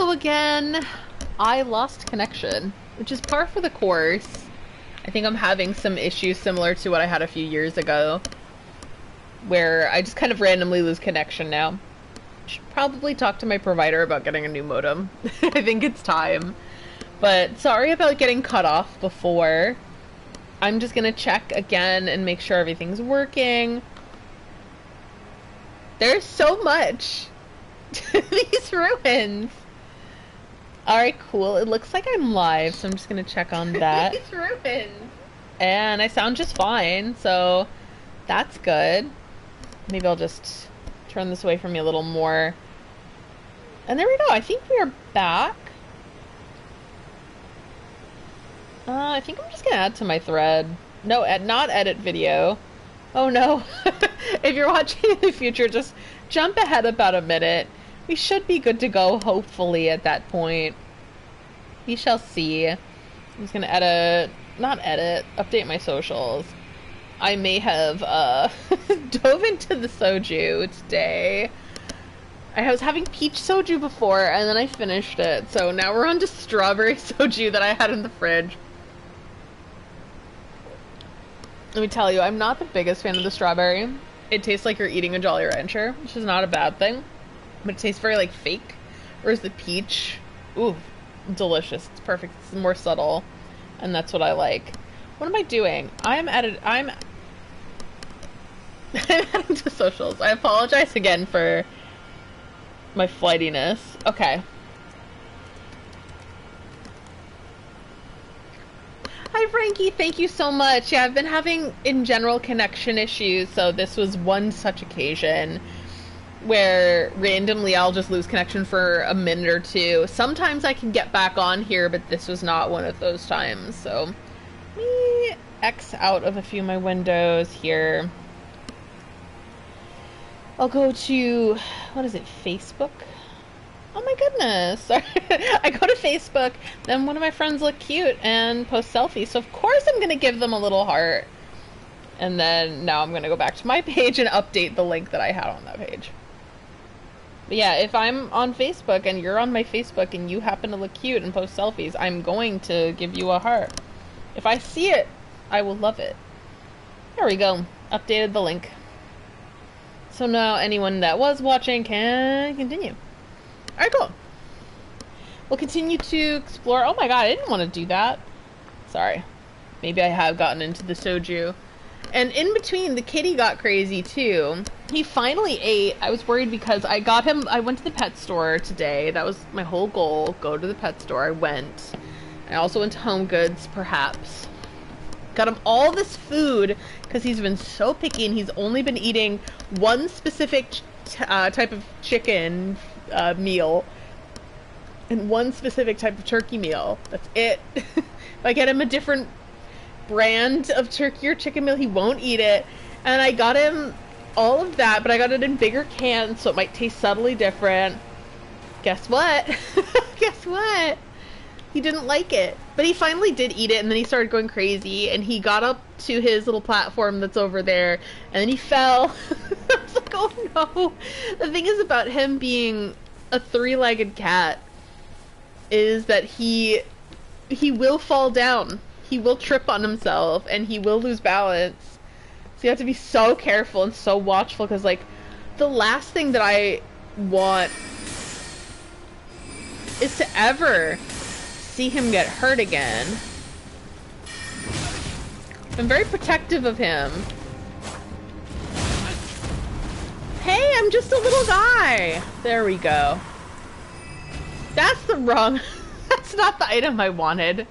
go again. I lost connection, which is par for the course. I think I'm having some issues similar to what I had a few years ago, where I just kind of randomly lose connection now. Should probably talk to my provider about getting a new modem. I think it's time. But sorry about getting cut off before. I'm just gonna check again and make sure everything's working. There's so much to these ruins. Alright, cool. It looks like I'm live, so I'm just gonna check on that. These ruins. And I sound just fine, so that's good. Maybe I'll just turn this away from me a little more. And there we go. I think we are back. I think I'm just gonna add to my thread. No, not edit video. Oh no. If you're watching in the future, just jump ahead about a minute. We should be good to go, hopefully, at that point. We shall see. I'm just gonna update my socials. I may have dove into the soju today. I was having peach soju before, and then I finished it. So now we're on to strawberry soju that I had in the fridge. Let me tell you, I'm not the biggest fan of the strawberry. It tastes like you're eating a Jolly Rancher, which is not a bad thing. But it tastes very, like, fake. Whereas the peach, ooh, delicious. It's perfect. It's more subtle. And that's what I like. What am I doing? I'm adding to socials. I apologize again for my flightiness. Okay. Hi Frankie, thank you so much. Yeah, I've been having, in general, connection issues, so this was one such occasion where randomly I'll just lose connection for a minute or two. Sometimes I can get back on here, but this was not one of those times, so let me X out of a few of my windows here. I'll go to, what is it, Facebook? Oh my goodness. Sorry. I go to Facebook, then one of my friends look cute and post selfies, so of course I'm going to give them a little heart. And then now I'm going to go back to my page and update the link that I had on that page. But yeah, if I'm on Facebook and you're on my Facebook and you happen to look cute and post selfies, I'm going to give you a heart. If I see it, I will love it. There we go. Updated the link. So now anyone that was watching can continue. Alright, cool. We'll continue to explore. Oh my god, I didn't want to do that. Sorry. Maybe I have gotten into the soju. And in between, the kitty got crazy too. He finally ate. I was worried because I got him, I went to the pet store today. That was my whole goal, go to the pet store. I went. I also went to Home Goods, perhaps. Got him all this food because he's been so picky and he's only been eating one specific type of chicken meal and one specific type of turkey meal. That's it. If I get him a different brand of turkey or chicken meal, he won't eat it. And I got him all of that, but I got it in bigger cans, so it might taste subtly different. Guess what? Guess what? He didn't like it. But he finally did eat it, and then he started going crazy, and he got up to his little platform that's over there, and then he fell. I was like, oh no. The thing is about him being a three-legged cat is that he will fall down. He will trip on himself, and he will lose balance. So you have to be so careful and so watchful, because, like, the last thing that I want is to ever see him get hurt again. I'm very protective of him. Hey, I'm just a little guy. There we go. That's the wrong... That's not the item I wanted.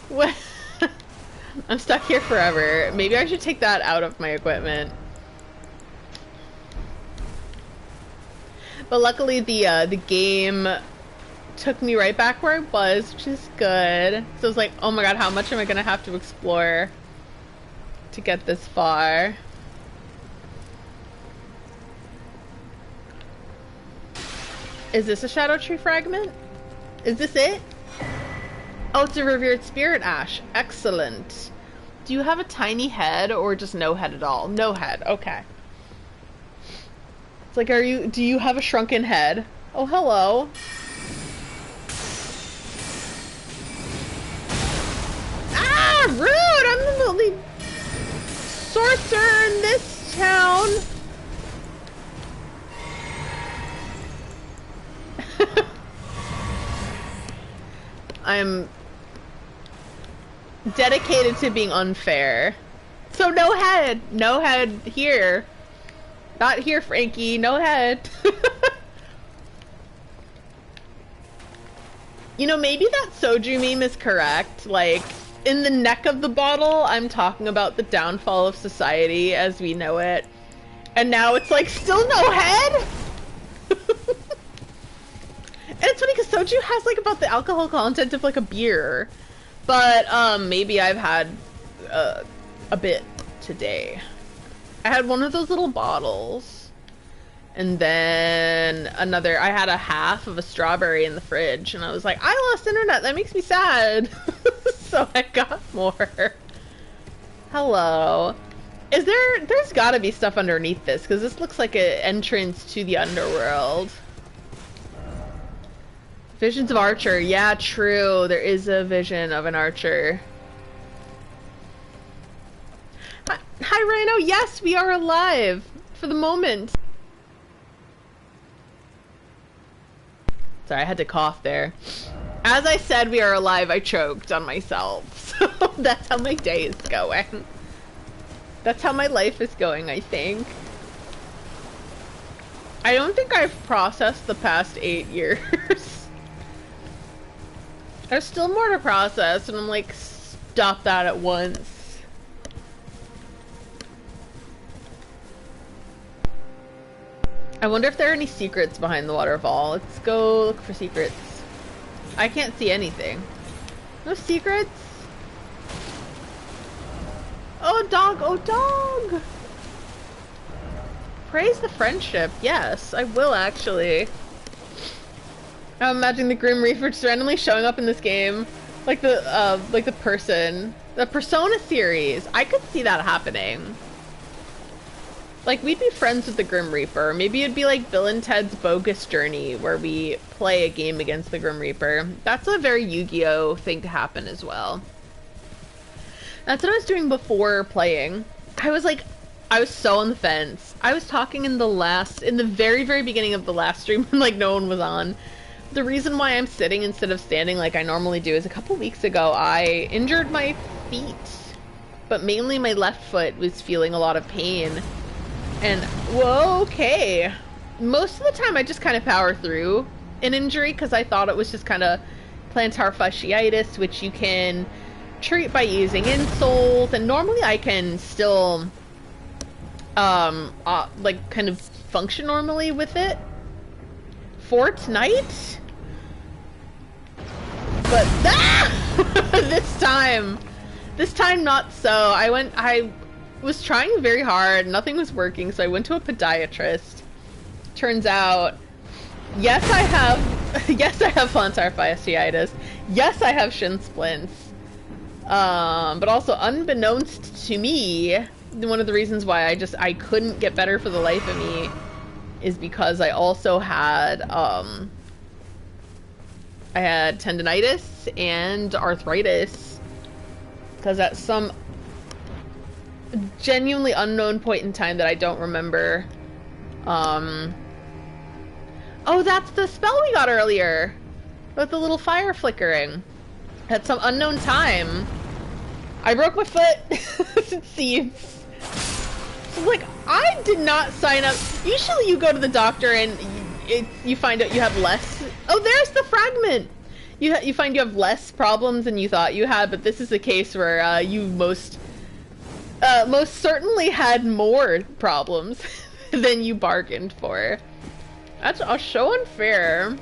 What? I'm stuck here forever. Maybe I should take that out of my equipment. But luckily the game took me right back where I was, which is good. So I was like, oh my god, how much am I gonna have to explore to get this far? Is this a Shadow Tree fragment? Is this it? Oh, it's a revered spirit ash. Excellent. Do you have a tiny head or just no head at all? No head. Okay. It's like, do you have a shrunken head? Oh, hello. rude! I'm the only sorcerer in this town. I'm dedicated to being unfair. So no head! No head here. Not here, Frankie. No head. You know, maybe that soju meme is correct. Like, in the neck of the bottle, I'm talking about the downfall of society as we know it. And now it's like, still no head? And it's funny because soju has like about the alcohol content of like a beer. But, maybe I've had, a bit today. I had one of those little bottles. And then another, I had a half of a strawberry in the fridge, and I was like, I lost internet, that makes me sad. So I got more. Hello. There's gotta be stuff underneath this, because this looks like an entrance to the underworld. Visions of Archer, yeah, true, there is a vision of an archer. Hi Rhino, yes, we are alive, for the moment. Sorry, I had to cough there. As I said we are alive, I choked on myself. So that's how my day is going. That's how my life is going, I think. I don't think I've processed the past 8 years. There's still more to process, and I'm like, stop that at once. I wonder if there are any secrets behind the waterfall. Let's go look for secrets. I can't see anything. No secrets? Oh, dog! Oh, dog! Praise the friendship. Yes, I will actually. I'm imagining the Grim Reaper just randomly showing up in this game. Like the person. The Persona series. I could see that happening. Like, we'd be friends with the Grim Reaper. Maybe it'd be like Bill and Ted's Bogus Journey, where we play a game against the Grim Reaper. That's a very Yu-Gi-Oh! Thing to happen as well. That's what I was doing before playing. I was so on the fence. I was talking in the very, very beginning of the last stream when, like, no one was on. The reason why I'm sitting instead of standing like I normally do is a couple weeks ago, I injured my feet. But mainly my left foot was feeling a lot of pain. And, whoa, okay. Most of the time I just kind of power through an injury because I thought it was just kind of plantar fasciitis, which you can treat by using insoles, and normally I can still, like, kind of function normally with it for tonight. But, this time not so. I was trying very hard, nothing was working, so I went to a podiatrist. Turns out, yes I have plantar fasciitis, yes I have shin splints, but also unbeknownst to me, one of the reasons why I couldn't get better for the life of me is because I also had, I had tendonitis and arthritis, because at some genuinely unknown point in time that I don't remember. Oh, that's the spell we got earlier! With the little fire flickering. At some unknown time, I broke my foot. It seems. So, like, I did not sign up. Usually you go to the doctor and you find out you have less. Oh, there's the fragment! You find you have less problems than you thought you had, but this is a case where you most certainly had more problems than you bargained for. That's so unfair.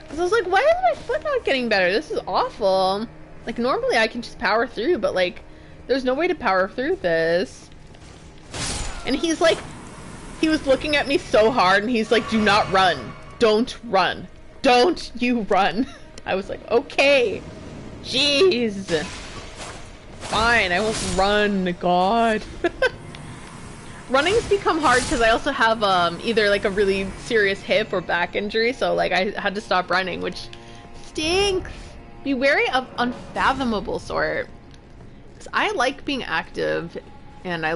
Cause I was like, why is my foot not getting better? This is awful. Like, normally I can just power through, but like, there's no way to power through this. And he's like, he was looking at me so hard, and he's like, do not run. Don't run. Don't you run. I was like, okay. Jeez. Fine, I won't run, God. Running's become hard because I also have either like a really serious hip or back injury, so like I had to stop running, which stinks. Be wary of unfathomable sort. Because I like being active, and I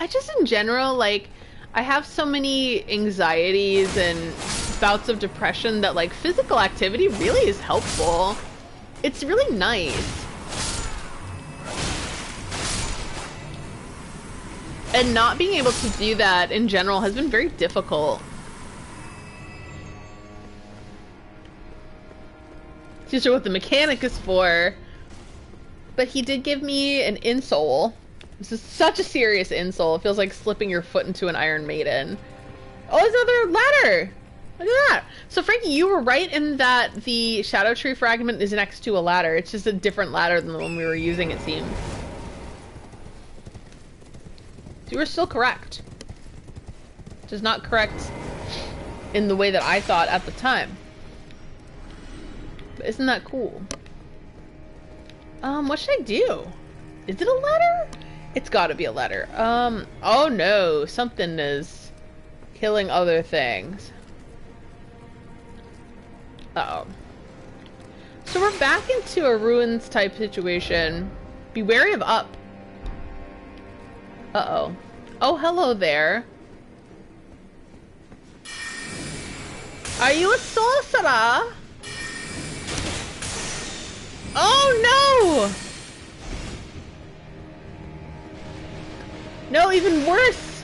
just in general, like, I have so many anxieties and bouts of depression that, like, physical activity really is helpful. It's really nice. And not being able to do that in general has been very difficult. Too sure what the mechanic is for. But he did give me an insole. This is such a serious insole. It feels like slipping your foot into an Iron Maiden. Oh, there's another ladder! Look at that! So Frankie, you were right in that the Shadow Tree fragment is next to a ladder. It's just a different ladder than the one we were using, it seems. So you were still correct. Just not correct in the way that I thought at the time. But isn't that cool? What should I do? Is it a ladder? It's gotta be a ladder. Oh no, something is killing other things. Uh-oh. So we're back into a ruins type situation. Be wary of up. Uh-oh. Oh, hello there. Are you a sorcerer? Oh no! No, even worse!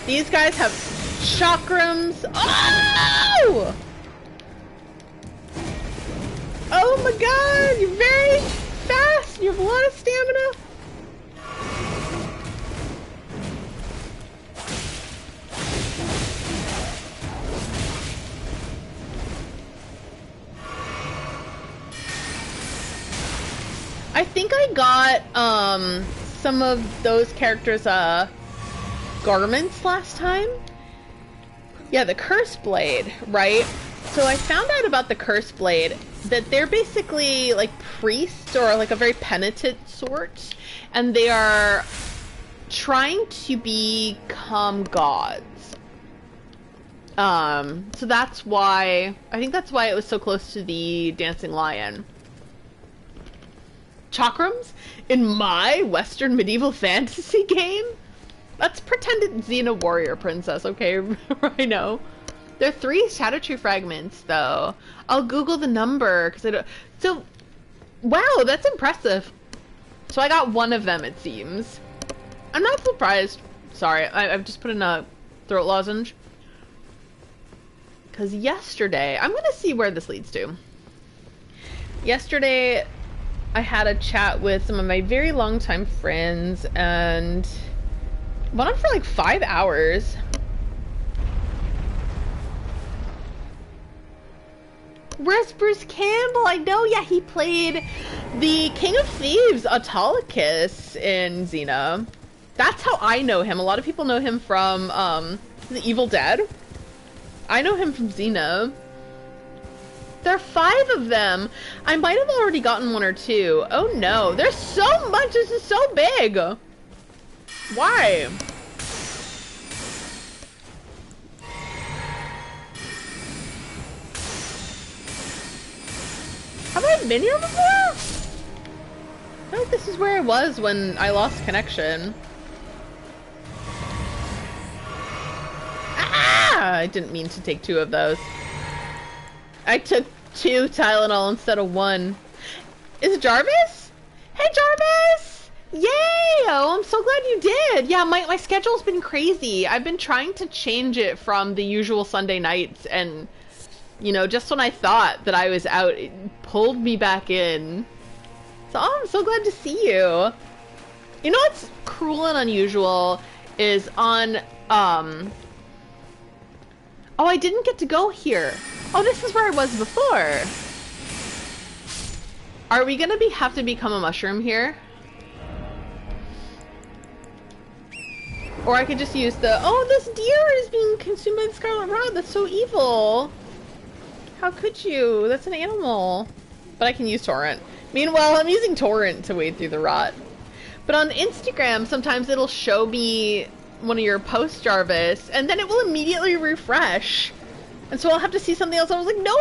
These guys have chakrams. Oh! Oh my god! You're very fast! You have a lot of stamina! I think I got, some of those characters, garments last time. Yeah, the Curse Blade, right? So I found out about the Curse Blade, that they're basically, like, priests, or, like, a very penitent sort, and they are trying to become gods. So that's why, I think that's why it was so close to the Dancing Lion. Chakrams in my Western medieval fantasy game? That's pretended Xena warrior princess, okay? I know. There are 3 Shadow Tree fragments, though. I'll Google the number, because I don't... So, wow, that's impressive. So I got one of them, it seems. I'm not surprised. Sorry, I've just put in a throat lozenge. Because yesterday... I'm going to see where this leads to. Yesterday... I had a chat with some of my very long-time friends, and went on for like 5 hours. Where's Bruce Campbell? I know, yeah, he played the King of Thieves, Autolycus, in Xena. That's how I know him. A lot of people know him from, The Evil Dead. I know him from Xena. There are 5 of them. I might have already gotten 1 or 2. Oh no, there's so much. This is so big. Why? Have I been here before? I feel like this is where I was when I lost connection. Ah! I didn't mean to take 2 of those. I took 2 Tylenol instead of 1. Is it Jarvis? Hey, Jarvis! Yay! Oh, I'm so glad you did. Yeah, my schedule's been crazy. I've been trying to change it from the usual Sunday nights, and, you know, just when I thought that I was out, it pulled me back in. So, oh, I'm so glad to see you. You know what's cruel and unusual is on, oh, I didn't get to go here. Oh, this is where I was before. Are we gonna have to become a mushroom here? Or I could just use the, oh, this deer is being consumed by the scarlet rot. That's so evil. How could you? That's an animal. But I can use torrent. Meanwhile, I'm using torrent to wade through the rot. But on Instagram, sometimes it'll show me one of your posts, Jarvis, and then it will immediately refresh. And so I'll have to see something else. I was like, no!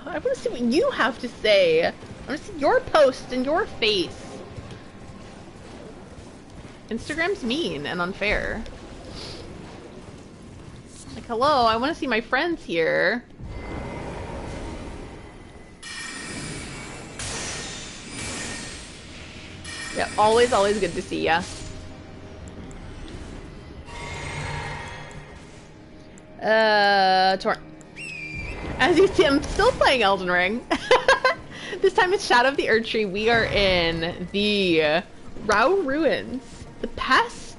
I want to see what you have to say. I want to see your post and your face. Instagram's mean and unfair. Like, hello, I want to see my friends here. Yeah, always good to see ya. Torrent. As you see, I'm still playing Elden Ring. This time it's Shadow of the Erdtree. We are in the Rauh ruins. The past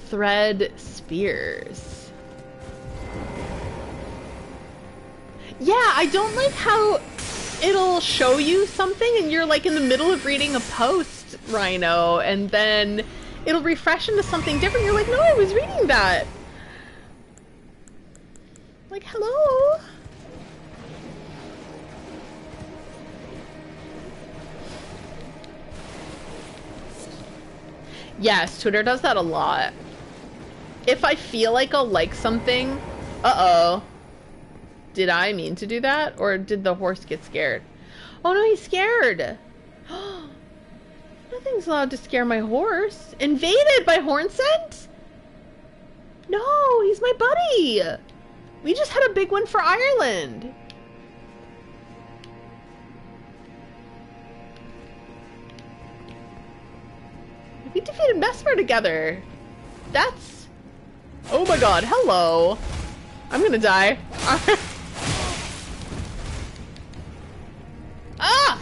thread spears. Yeah, I don't like how it'll show you something and you're like in the middle of reading a post, Rhino, and then it'll refresh into something different. You're like, no, I was reading that. Like, hello? Yes, Twitter does that a lot. If I feel like I'll like something... Uh-oh. Did I mean to do that? Or did the horse get scared? Oh no, he's scared! Nothing's allowed to scare my horse. Invaded by Hornsent? No, he's my buddy! We just had a big one for Ireland. We defeated Mesmer together. That's... Oh my god, hello. I'm gonna die. Ah!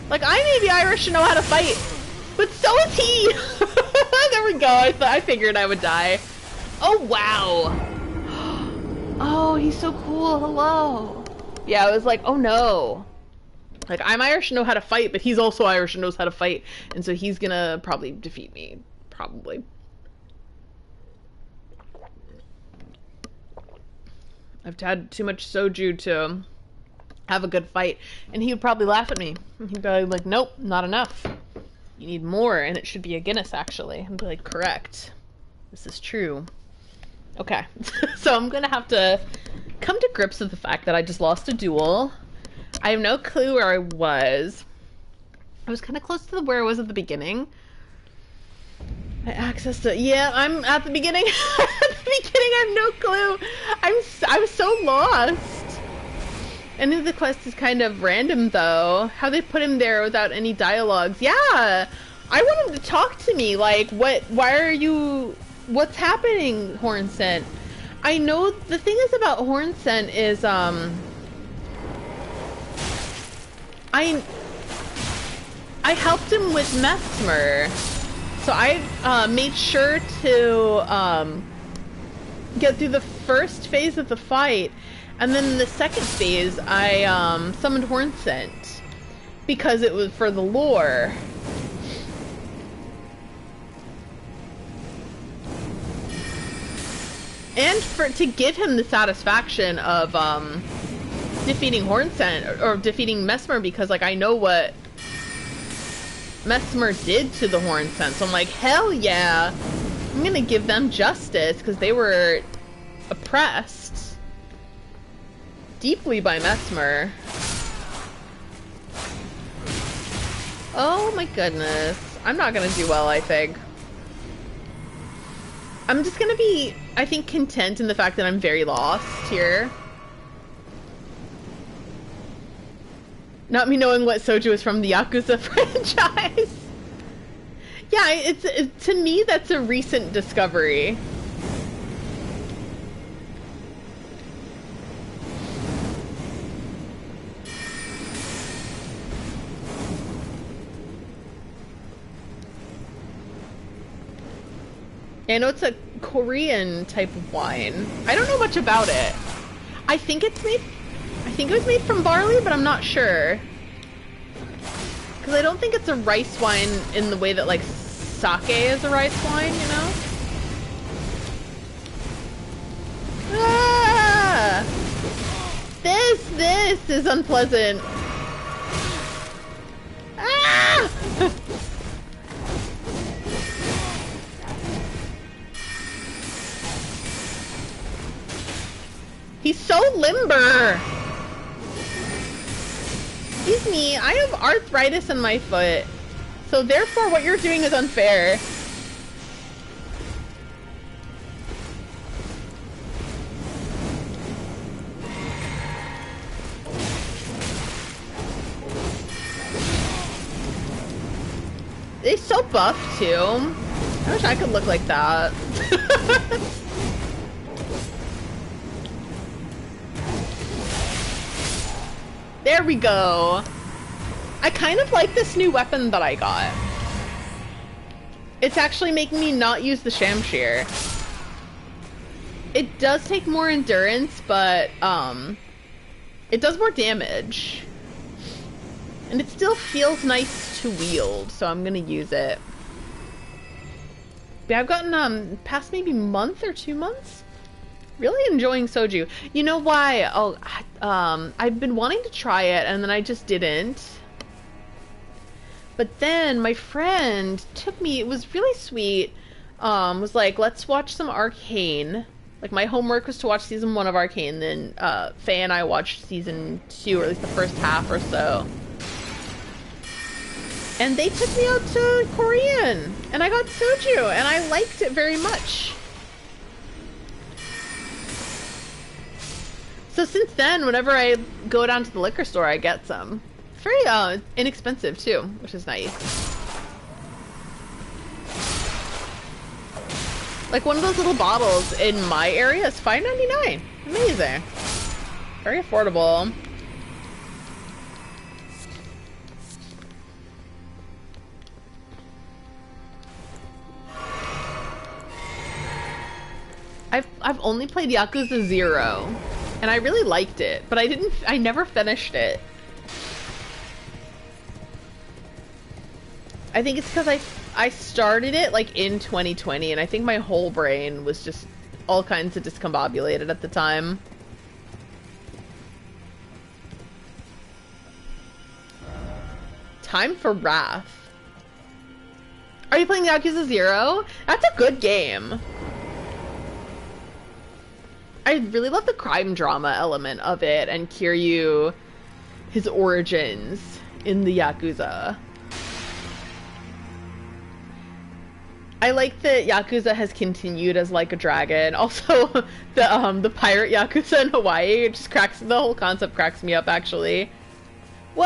Like, I may be Irish and know how to fight, but so is he! There we go, I figured I would die. Oh, wow. Oh, he's so cool, hello. Yeah, I was like, oh no. Like, I'm Irish and know how to fight, but he's also Irish and knows how to fight, and so he's gonna probably defeat me. Probably. I've had too much soju to have a good fight, and he would probably laugh at me. He'd be like, nope, not enough. You need more, and it should be a Guinness, actually. I'd be like, correct. This is true. Okay, so I'm gonna have to come to grips with the fact that I just lost a duel. I have no clue where I was. I was kind of close to where I was at the beginning. I accessed it. Yeah, I'm at the beginning. At the beginning, I have no clue. I'm so lost. And the quest is kind of random, though. How they put him there without any dialogues. Yeah, I want him to talk to me. Like, why are you... What's happening, Hornsent? I know the thing is about Hornsent is, I helped him with Mesmer. So I made sure to get through the first phase of the fight, and then in the second phase I summoned Hornsent because it was for the lore. And to give him the satisfaction of defeating Hornsent or defeating Mesmer, because like I know what Mesmer did to the Hornsent, so I'm like, hell yeah, I'm gonna give them justice because they were oppressed deeply by Mesmer. Oh my goodness, I'm not gonna do well, I think. I'm just gonna be, I think, content in the fact that I'm very lost here. Not me knowing what soju is from the Yakuza franchise. Yeah, to me, that's a recent discovery. I know it's a Korean type of wine. I don't know much about it. I think it was made from barley, but I'm not sure. Because I don't think it's a rice wine in the way that, like, sake is a rice wine, you know? Ah! This is unpleasant. Ah! He's so limber. Excuse me, I have arthritis in my foot. So therefore what you're doing is unfair. They're so buff too. I wish I could look like that. There we go. I kind of like this new weapon that I got. It's actually making me not use the Shamshir. It does take more endurance, but it does more damage. And it still feels nice to wield, so I'm gonna use it. Yeah, I've gotten past maybe month or 2 months. Really enjoying soju. You know why? Oh, I've been wanting to try it, and then I just didn't. But then my friend took me. It was really sweet. Was like, let's watch some Arcane. Like, my homework was to watch season 1 of Arcane. Then Faye and I watched season 2, or at least the first half or so. And they took me out to Korean, and I got soju, and I liked it very much. So since then, whenever I go down to the liquor store, I get some. It's very inexpensive too, which is nice. Like, one of those little bottles in my area is $5.99. Amazing. Very affordable. I've only played Yakuza 0, and I really liked it, but I never finished it. I think it's because I started it like in 2020, and I think my whole brain was just all kinds of discombobulated at the time. Time for Wrath. Are you playing Yakuza 0? That's a good game. I really love the crime drama element of it, and Kiryu, his origins in the Yakuza. I like that Yakuza has continued as like a dragon. Also, the pirate Yakuza in Hawaii, it just cracks, the whole concept cracks me up actually. Whoa!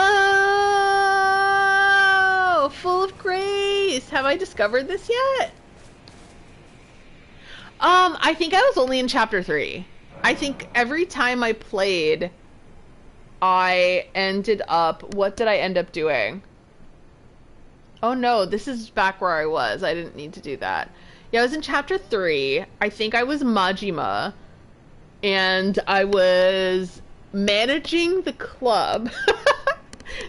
Full of grace! Have I discovered this yet? I think I was only in chapter 3. I think every time I played, I ended up... What did I end up doing? Oh no, this is back where I was. I didn't need to do that. Yeah, I was in chapter 3. I think I was Majima. And I was managing the club.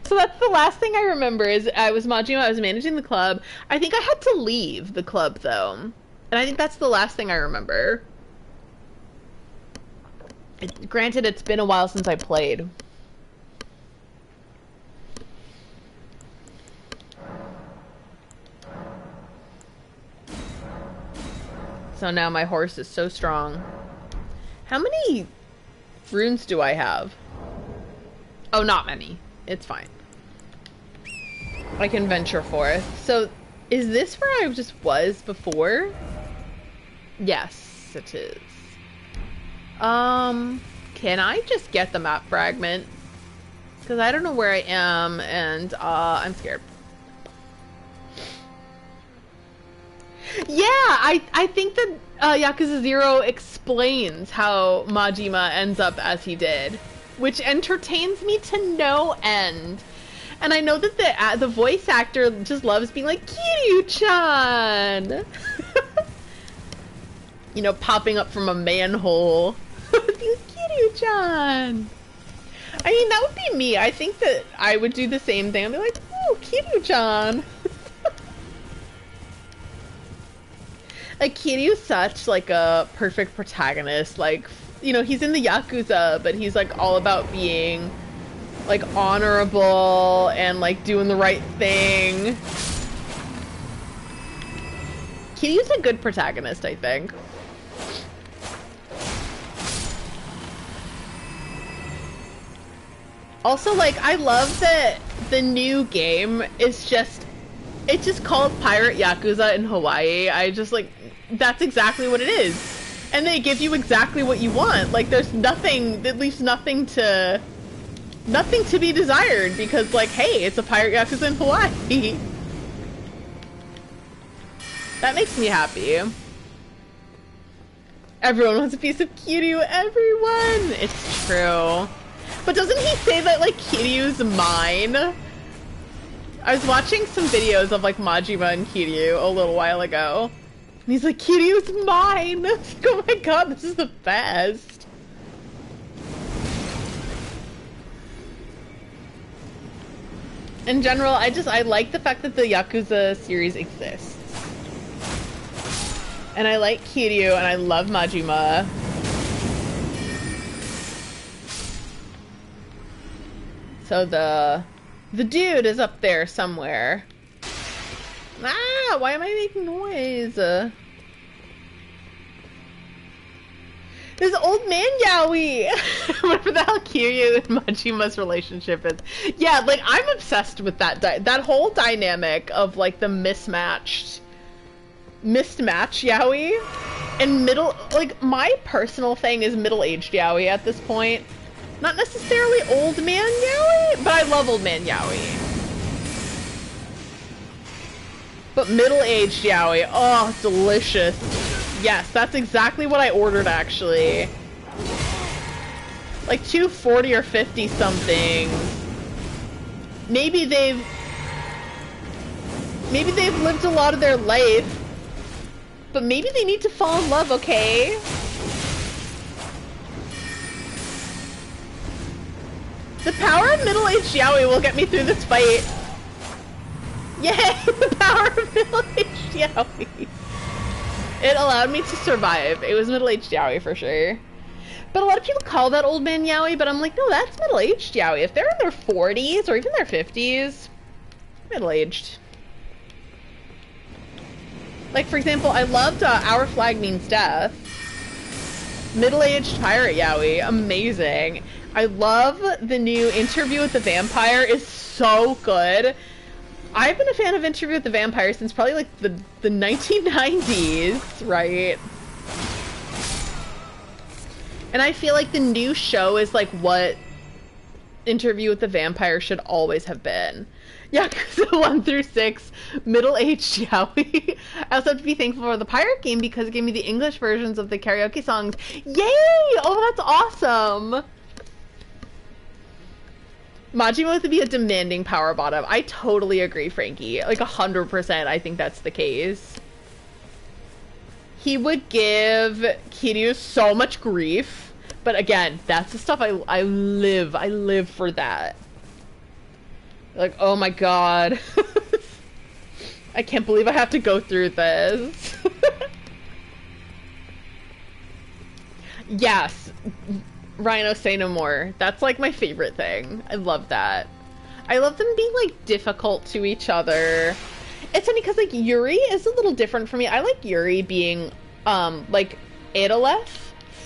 So that's the last thing I remember is I was Majima, I was managing the club. I think I had to leave the club though. And I think that's the last thing I remember. Granted, it's been a while since I played. So now my horse is so strong. How many runes do I have? Oh, not many. It's fine. I can venture forth. So, is this where I just was before? Yes, it is. Can I just get the map fragment? Because I don't know where I am, and I'm scared. Yeah, I think that Yakuza 0 explains how Majima ends up as he did, which entertains me to no end. And I know that the voice actor just loves being like, Kiryu-chan! You know, popping up from a manhole. Kiryu-chan! I mean, that would be me. I think that I would do the same thing. I'd be like, ooh, Kiryu-chan! Like, Kiryu's such, like, a perfect protagonist. Like, you know, he's in the Yakuza, but he's, like, all about being, like, honorable and, like, doing the right thing. Kiryu's a good protagonist, I think. Also, like, I love that the new game is just, it's just called Pirate Yakuza in Hawaii. I just, like, that's exactly what it is. And they give you exactly what you want. Like, there's nothing, at least nothing to be desired, because, like, hey, it's a Pirate Yakuza in Hawaii. That makes me happy. Everyone wants a piece of Kiryu. Everyone! It's true. But doesn't he say that, like, Kiryu's mine? I was watching some videos of, like, Majima and Kiryu a little while ago. And he's like, Kiryu's mine! Like, oh my god, this is the best. In general, I like the fact that the Yakuza series exists. And I like Kiryu, and I love Majima. So the dude is up there somewhere. Ah, why am I making noise? This old man yaoi! Whatever the hell Kiryu and Majima's relationship is. Yeah, like, I'm obsessed with that whole dynamic of, like, the mismatch yaoi. And like, my personal thing is middle-aged yaoi at this point. Not necessarily old man yaoi, but I love old man yaoi. But middle-aged yaoi, oh, delicious. Yes, that's exactly what I ordered, actually. Like 240 or 50 something. Maybe they've lived a lot of their life, but maybe they need to fall in love, okay? The power of middle-aged yaoi will get me through this fight. Yay! The power of middle-aged yaoi. It allowed me to survive. It was middle-aged yaoi for sure. But a lot of people call that old man yaoi, but I'm like, no, that's middle-aged yaoi. If they're in their 40s or even their 50s, middle-aged. Like, for example, I loved Our Flag Means Death. Middle-aged pirate yaoi, amazing. I love the new Interview with the Vampire, is so good. I've been a fan of Interview with the Vampire since probably like the 1990s, right? And I feel like the new show is like what Interview with the Vampire should always have been. Yakuza 1 through 6, middle-aged yaoi. I also have to be thankful for the pirate game because it gave me the English versions of the karaoke songs. Yay! Oh, that's awesome! Majima would be a demanding power bottom. I totally agree, Frankie. Like 100%, I think that's the case. He would give Kiryu so much grief, but again, that's the stuff I live for that. Like, oh my god. I can't believe I have to go through this. Yes. Rhino, say no more. That's like my favorite thing. I love that. I love them being like difficult to each other. It's funny because like Yuri is a little different for me. I like Yuri being like Adolef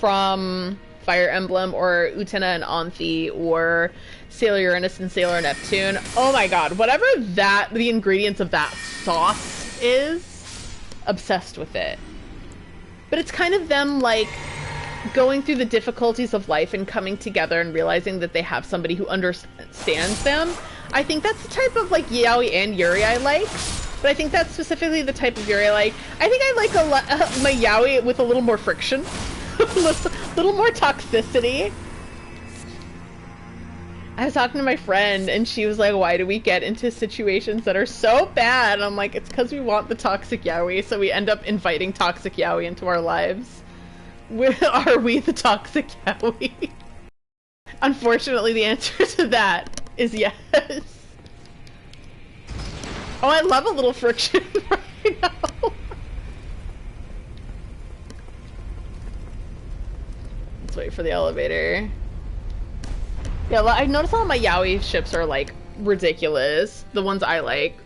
from Fire Emblem, or Utena and Anthe, or Sailor Uranus and Sailor Neptune. Oh my god, whatever the ingredients of that sauce is, obsessed with it. But it's kind of them like going through the difficulties of life and coming together and realizing that they have somebody who understands them. I think that's the type of like yaoi and yuri I like, but I think that's specifically the type of yuri I like. I think I like my yaoi with a little more friction, a little more toxicity. I was talking to my friend and she was like, why do we get into situations that are so bad? And I'm like, it's because we want the toxic yaoi, so we end up inviting toxic yaoi into our lives. Are we the toxic yaoi? Unfortunately, the answer to that is yes. Oh, I love a little friction right now. Let's wait for the elevator. Yeah, I noticed all my yaoi ships are like ridiculous. The ones I like.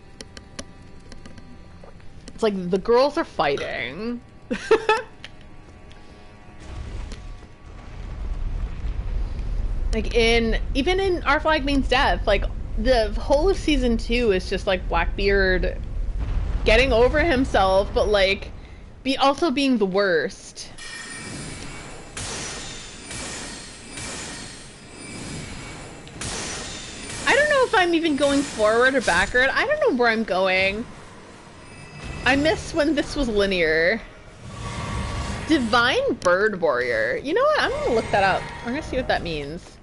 It's like the girls are fighting. Like even in Our Flag Means Death, like the whole of season 2 is just like Blackbeard getting over himself, but like also being the worst. I don't know if I'm even going forward or backward. I don't know where I'm going. I miss when this was linear. Divine Bird Warrior. You know what? I'm gonna look that up. I'm gonna see what that means.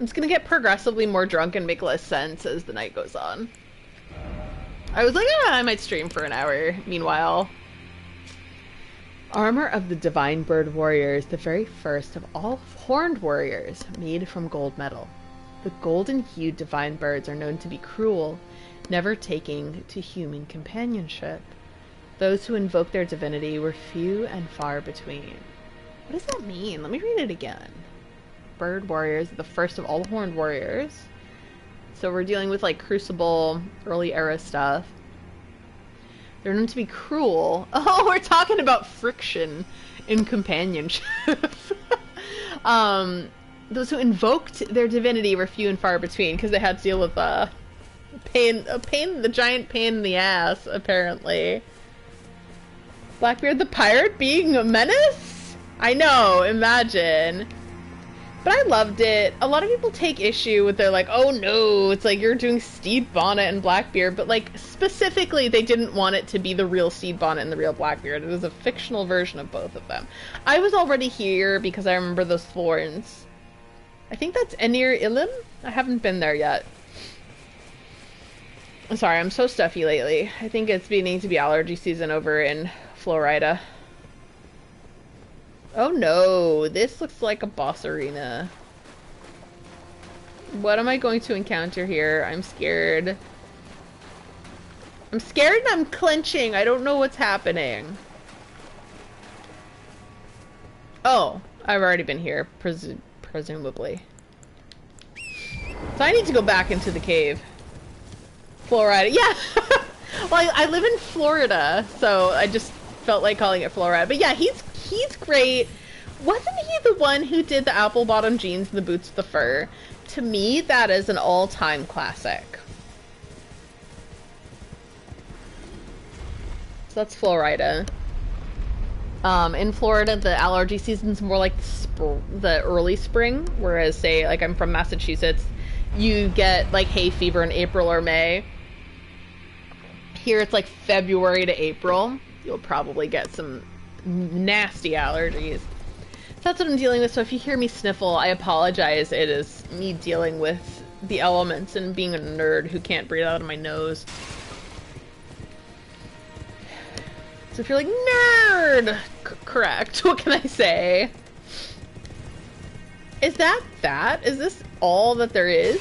It's gonna get progressively more drunk and make less sense as the night goes on. I was like, I might stream for an hour. Meanwhile, armor of the Divine Bird Warrior is the very first of all horned warriors made from gold metal. The golden-hued divine birds are known to be cruel, never taking to human companionship. Those who invoke their divinity were few and far between. What does that mean? Let me read it again. Bird warriors, the first of all horned warriors. So we're dealing with like Crucible, early era stuff. They're known to be cruel. Oh, we're talking about friction in companionship. Those who invoked their divinity were few and far between because they had to deal with the giant pain in the ass, apparently. Blackbeard the pirate being a menace? I know, imagine. But I loved it. A lot of people take issue with their like, oh no, it's like you're doing Stede Bonnet and Blackbeard, but like specifically they didn't want it to be the real Stede Bonnet and the real Blackbeard. It was a fictional version of both of them. I was already here because I remember those thorns. I think that's Enir Ilim? I haven't been there yet. I'm sorry, I'm so stuffy lately. I think it's beginning to be allergy season over in Florida. Oh no, this looks like a boss arena. What am I going to encounter here? I'm scared. I'm scared and I'm clenching. I don't know what's happening. Oh, I've already been here, presumably. So I need to go back into the cave. Florida, yeah! Well, I live in Florida, so I just felt like calling it Florida. But yeah, he's great. Wasn't he the one who did the apple bottom jeans and the boots with the fur? To me, that is an all-time classic. So that's Florida. In Florida, the allergy season's more like the early spring, whereas, say, like I'm from Massachusetts, you get like hay fever in April or May. Here it's like February to April. You'll probably get some nasty allergies. So that's what I'm dealing with. So if you hear me sniffle, I apologize. It is me dealing with the elements and being a nerd who can't breathe out of my nose. So if you're like, nerd! Correct. What can I say? Is that? Is this all that there is?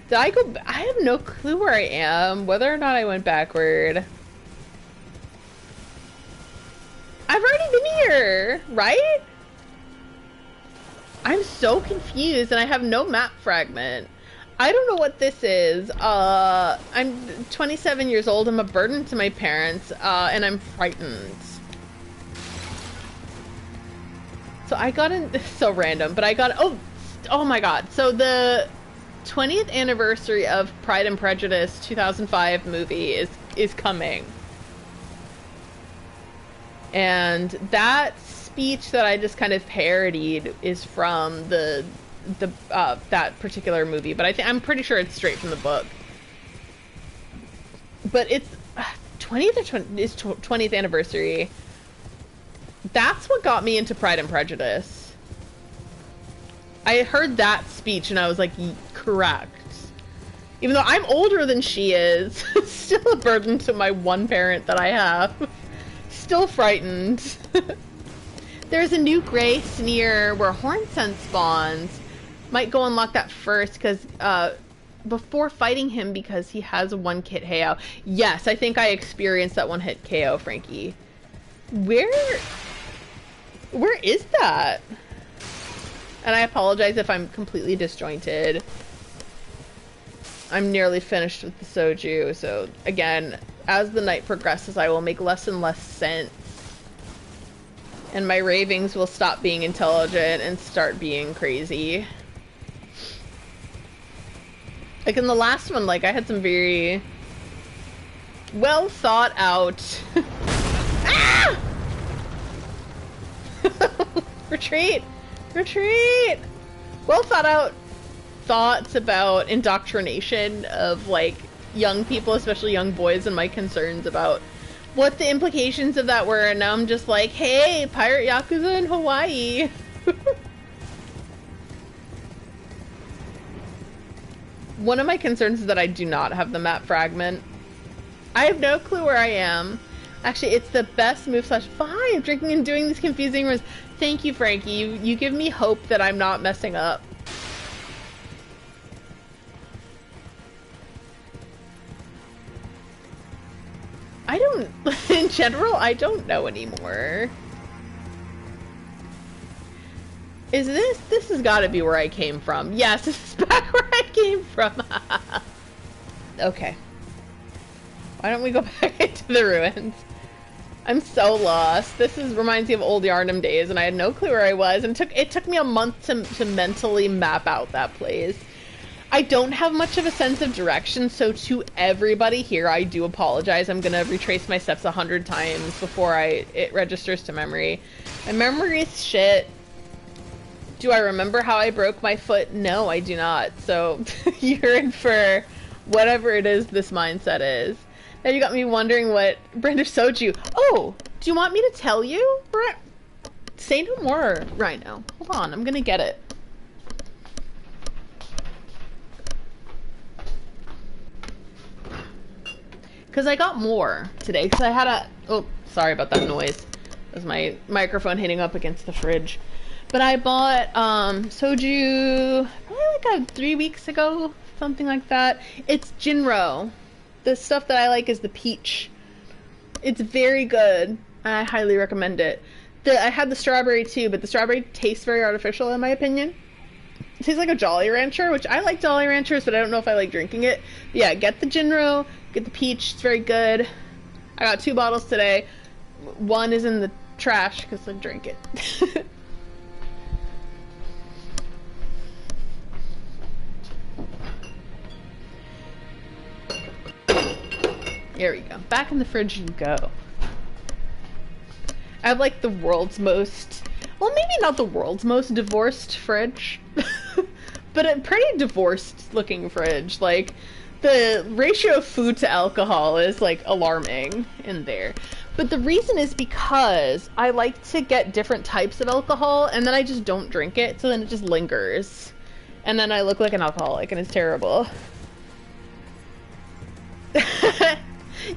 Did I go... I have no clue where I am, whether or not I went backward. I've already been here, right? I'm so confused and I have no map fragment. I don't know what this is. I'm 27 years old. I'm a burden to my parents, and I'm frightened. So I got in... So random, but I got... Oh my god. So the 20th anniversary of Pride and Prejudice 2005 movie is coming. And that speech that I just kind of parodied is from that particular movie, but I'm pretty sure it's straight from the book. But it's 20th anniversary. That's what got me into Pride and Prejudice. I heard that speech and I was like, correct. Even though I'm older than she is, it's still a burden to my one parent that I have. Still frightened. There's a new gray sneer where Hornsen spawns. Might go unlock that first because before fighting him because he has a one-hit KO. Yes, I think I experienced that one-hit KO, Frankie. Where is that? And I apologize if I'm completely disjointed. I'm nearly finished with the soju, so again, as the night progresses, I will make less and less sense. And my ravings will stop being intelligent and start being crazy. Like in the last one, like I had some very well thought out ah! Retreat! Retreat! Well thought out thoughts about indoctrination of like young people, especially young boys, and my concerns about what the implications of that were, and now I'm just like, hey, pirate Yakuza in Hawaii. One of my concerns is that I do not have the map fragment. I have no clue where I am. Actually, it's the best move slash vibe, drinking and doing these confusing rooms. Thank you, Frankie. You give me hope that I'm not messing up. I don't, in general, I don't know anymore. Is this has got to be where I came from. Yes, this is back where I came from. Okay. Why don't we go back into the ruins? I'm so lost. Reminds me of old Yarnum days, and I had no clue where I was, and it took me a month to mentally map out that place. I don't have much of a sense of direction, so to everybody here, I do apologize. I'm gonna retrace my steps 100 times before it registers to memory. My memory is shit. Do I remember how I broke my foot? No, I do not. So you're in for whatever it is this mindset is. Now you got me wondering what Brenda Soju. Oh, do you want me to tell you? Say no more, Rhino. Hold on, I'm gonna get it. Because I got more today, because I had a... Oh, sorry about that noise. That was my microphone hitting up against the fridge. But I bought soju probably like 3 weeks ago, something like that. It's Jinro. The stuff that I like is the peach. It's very good. I highly recommend it. I had the strawberry too, but the strawberry tastes very artificial in my opinion. It tastes like a Jolly Rancher, which I like Jolly Ranchers, but I don't know if I like drinking it. But yeah, get the Jinro, get the peach. It's very good. I got 2 bottles today. One is in the trash because I drank it. There we go. Back in the fridge you go. I have like the world's most, well, maybe not the world's most divorced fridge, but a pretty divorced looking fridge. Like the ratio of food to alcohol is like alarming in there. But the reason is because I like to get different types of alcohol and then I just don't drink it, so then it just lingers. And then I look like an alcoholic and it's terrible.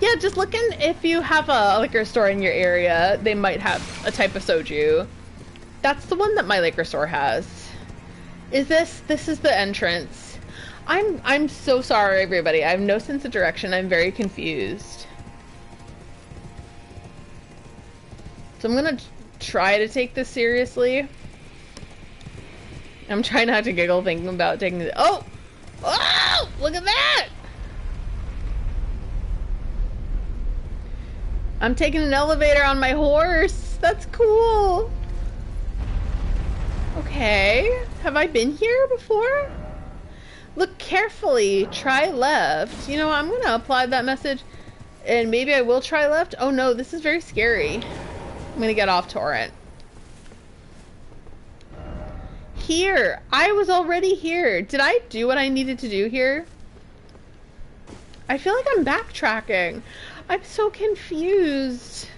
Yeah, just looking if you have a liquor store in your area, they might have a type of soju. That's the one that my liquor store has. This is the entrance. I'm so sorry, everybody. I have no sense of direction. I'm very confused. So I'm gonna try to take this seriously. I'm trying not to giggle thinking about taking it. Oh! Oh! Look at that! I'm taking an elevator on my horse. That's cool. Okay. Have I been here before? Look carefully. Try left. You know, I'm going to apply that message and maybe I will try left. Oh no, this is very scary. I'm going to get off Torrent. Here. I was already here. Did I do what I needed to do here? I feel like I'm backtracking. I'm so confused.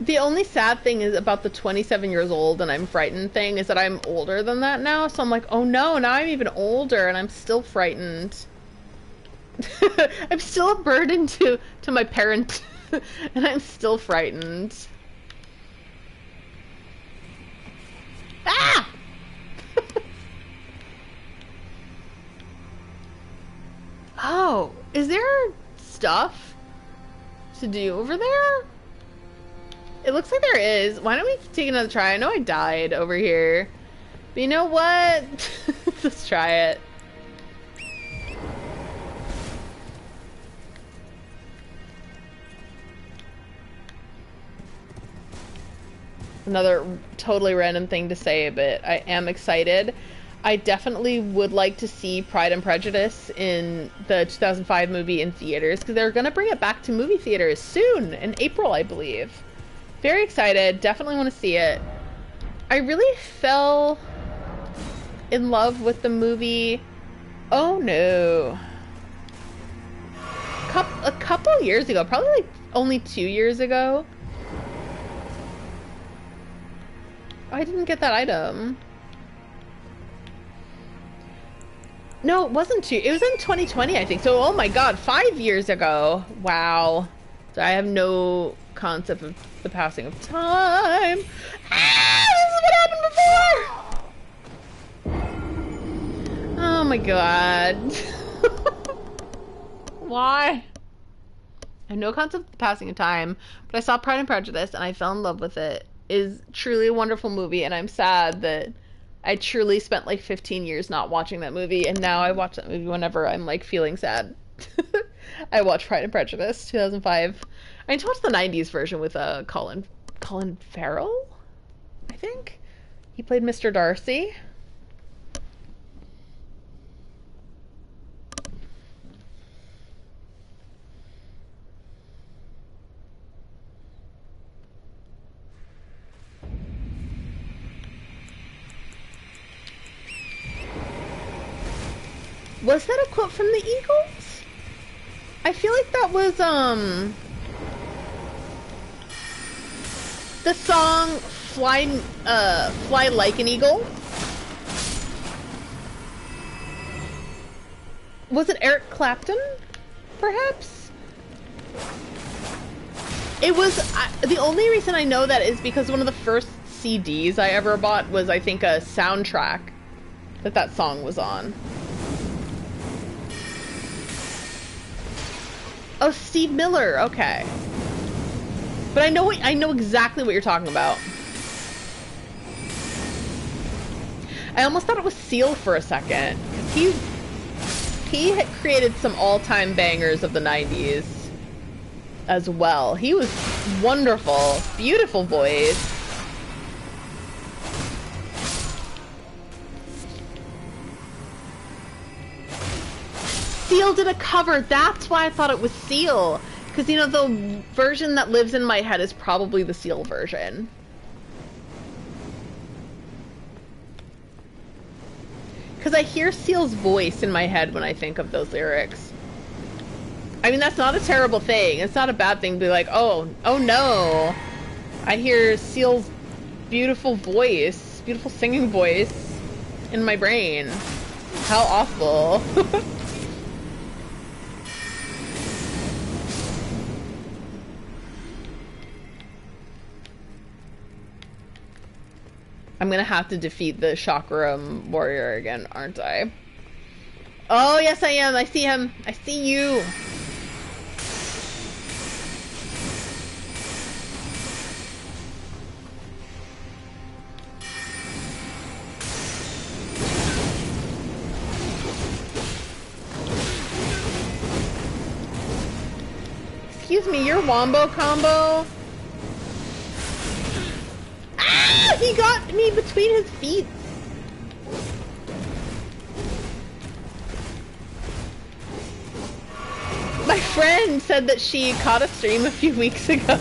The only sad thing is about the 27 years old and I'm frightened thing is that I'm older than that now. So I'm like, oh no, now I'm even older and I'm still frightened. I'm still a burden to my parent and I'm still frightened. Ah! Oh, is there stuff to do over there? It looks like there is. Why don't we take another try? I know I died over here. But you know what? Let's try it. Another totally random thing to say, but I am excited. I definitely would like to see Pride and Prejudice in the 2005 movie in theaters, because they're going to bring it back to movie theaters soon, in April, I believe. Very excited. Definitely want to see it. I really fell in love with the movie. Oh no. A couple years ago, probably like only 2 years ago. Oh, I didn't get that item. No, it wasn't two. It was in 2020, I think. So, oh my god, 5 years ago. Wow. So I have no concept of the passing of time. Ah, this is what happened before! Oh my god. Why? I have no concept of the passing of time, but I saw Pride and Prejudice and I fell in love with it. It is truly a wonderful movie, and I'm sad that I truly spent like 15 years not watching that movie, and now I watch that movie whenever I'm like feeling sad. I watch Pride and Prejudice 2005. I need to watch the 90s version with Colin Farrell, I think. He played Mr. Darcy. Was that a quote from the Eagles? I feel like that was, the song Fly Like an Eagle. Was it Eric Clapton, perhaps? It was, the only reason I know that is because one of the first CDs I ever bought was, I think, a soundtrack that song was on. Oh, Steve Miller, okay. But I know exactly what you're talking about. I almost thought it was Seal for a second. He had created some all-time bangers of the 90s as well. He was wonderful. Beautiful voice. Seal did a cover. That's why I thought it was Seal. Because, you know, the version that lives in my head is probably the Seal version. Because I hear Seal's voice in my head when I think of those lyrics. I mean, that's not a terrible thing. It's not a bad thing to be like, oh no. I hear Seal's beautiful voice, beautiful singing voice in my brain. How awful. I'm gonna have to defeat the Chakra Warrior again, aren't I? Oh, yes I am. I see him. I see you. Excuse me, your wombo combo? Ah! He got me between his feet. My friend said that she caught a stream a few weeks ago,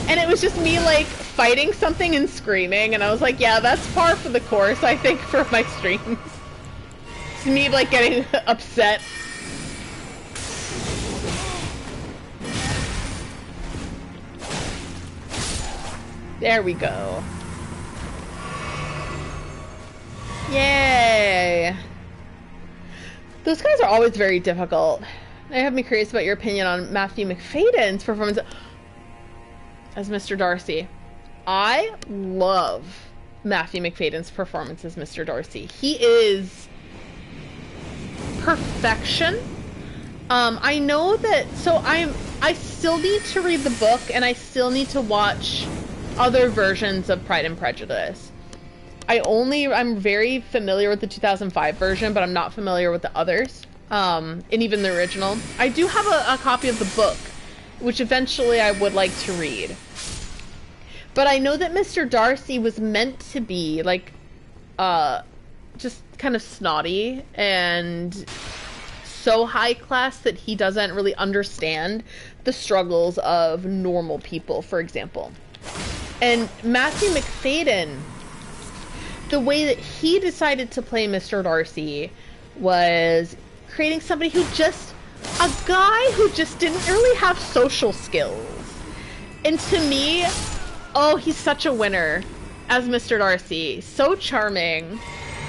and it was just me, like, fighting something and screaming, and I was like, yeah, that's par for the course, I think, for my streams. It's me, like, getting upset. There we go. Yay! Those guys are always very difficult. They have me curious about your opinion on Matthew McFadden's performance as Mr. Darcy. I love Matthew McFadden's performance as Mr. Darcy. He is perfection. I know that, so I still need to read the book, and I still need to watch other versions of Pride and Prejudice. I'm very familiar with the 2005 version, but I'm not familiar with the others, and even the original. I do have a copy of the book, which eventually I would like to read. But I know that Mr. Darcy was meant to be, like, just kind of snotty and so high class that he doesn't really understand the struggles of normal people, for example. And Matthew Macfadyen, the way that he decided to play Mr. Darcy was creating somebody who just, a guy who just didn't really have social skills. And to me, oh, he's such a winner as Mr. Darcy. So charming.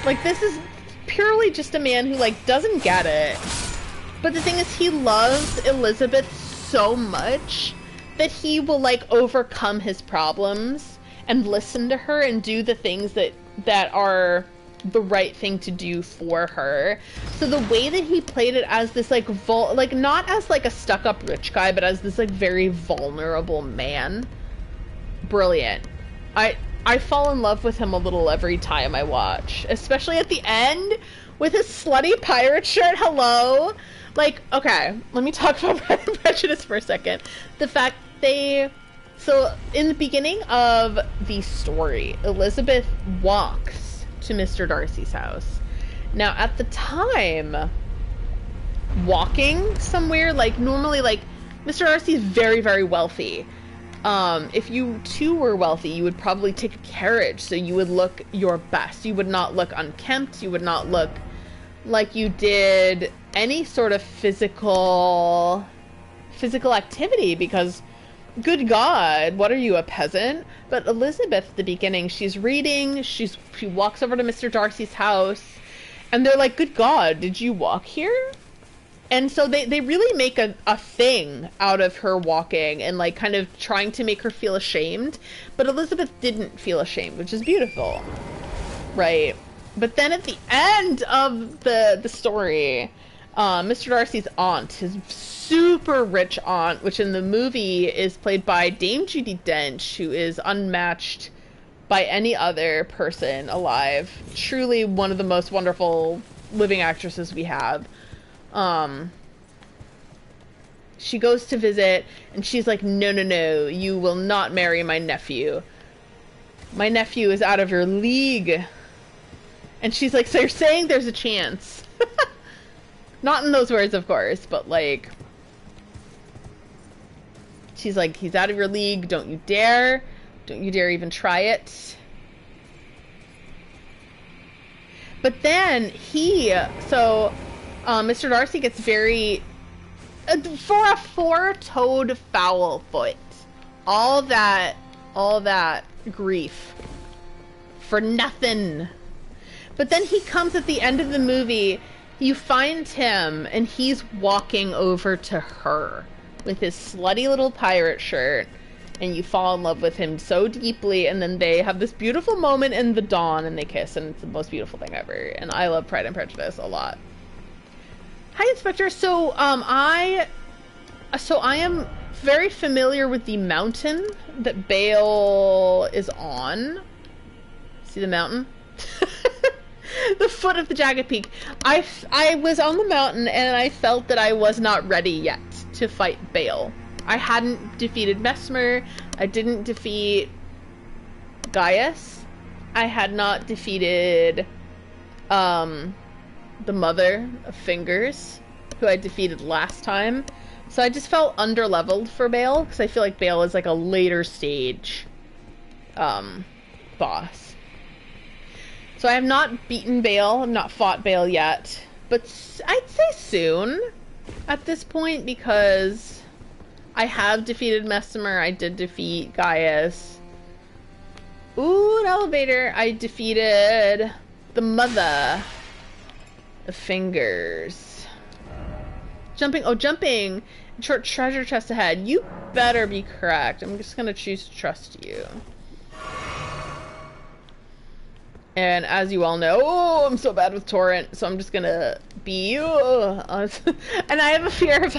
Like, this is purely just a man who, like, doesn't get it. But the thing is, he loves Elizabeth so much that he will, like, overcome his problems and listen to her and do the things that are the right thing to do for her. So the way that he played it as this, like, not as, like, a stuck-up rich guy, but as this, like, very vulnerable man. Brilliant. I fall in love with him a little every time I watch. Especially at the end, with his slutty pirate shirt, hello? Like, okay, let me talk about Pride and Prejudice for a second. The fact so in the beginning of the story, Elizabeth walks to Mr. Darcy's house. Now, at the time, walking somewhere, like, normally, like, Mr. Darcy's very, very wealthy. If you too were wealthy, you would probably take a carriage, so you would look your best. You would not look unkempt. You would not look like you did any sort of physical activity, because, good God, what are you, a peasant? But Elizabeth, at the beginning, she's reading, she walks over to Mr. Darcy's house, and they're like, good God, did you walk here? And so they really make a thing out of her walking and, like, kind of trying to make her feel ashamed. But Elizabeth didn't feel ashamed, which is beautiful. Right. But then at the end of the story, Mr. Darcy's aunt, his super rich aunt, which in the movie is played by Dame Judi Dench, who is unmatched by any other person alive. Truly one of the most wonderful living actresses we have. She goes to visit, and she's like, no, you will not marry my nephew. My nephew is out of your league. And she's like, so you're saying there's a chance? Not in those words, of course, but, like, she's like, he's out of your league, don't you dare even try it. But then Mr. Darcy gets very, for a four-toed foul foot, all that grief for nothing. But then he comes at the end of the movie, you find him, and he's walking over to her with his slutty little pirate shirt, and you fall in love with him so deeply, and then they have this beautiful moment in the dawn, and they kiss, and it's the most beautiful thing ever. And I love Pride and Prejudice a lot. Hi, Inspector. So, I am very familiar with the mountain that Bale is on. See the mountain? The foot of the jagged peak. I was on the mountain, and I felt that I was not ready yet to fight Bale. I hadn't defeated Mesmer. I didn't defeat Gaius. I had not defeated the mother of Fingers, who I defeated last time. So I just felt underleveled for Bale, because I feel like Bale is like a later stage boss. So I have not beaten Bale, I've not fought Bale yet, but I'd say soon at this point, because I have defeated Mesmer, I did defeat Gaius. Ooh, an elevator. I defeated the mother of Fingers. Jumping! Short treasure chest ahead. You better be correct. I'm just gonna choose to trust you. And as you all know, I'm so bad with Torrent, so I'm just gonna be, and I have a fear of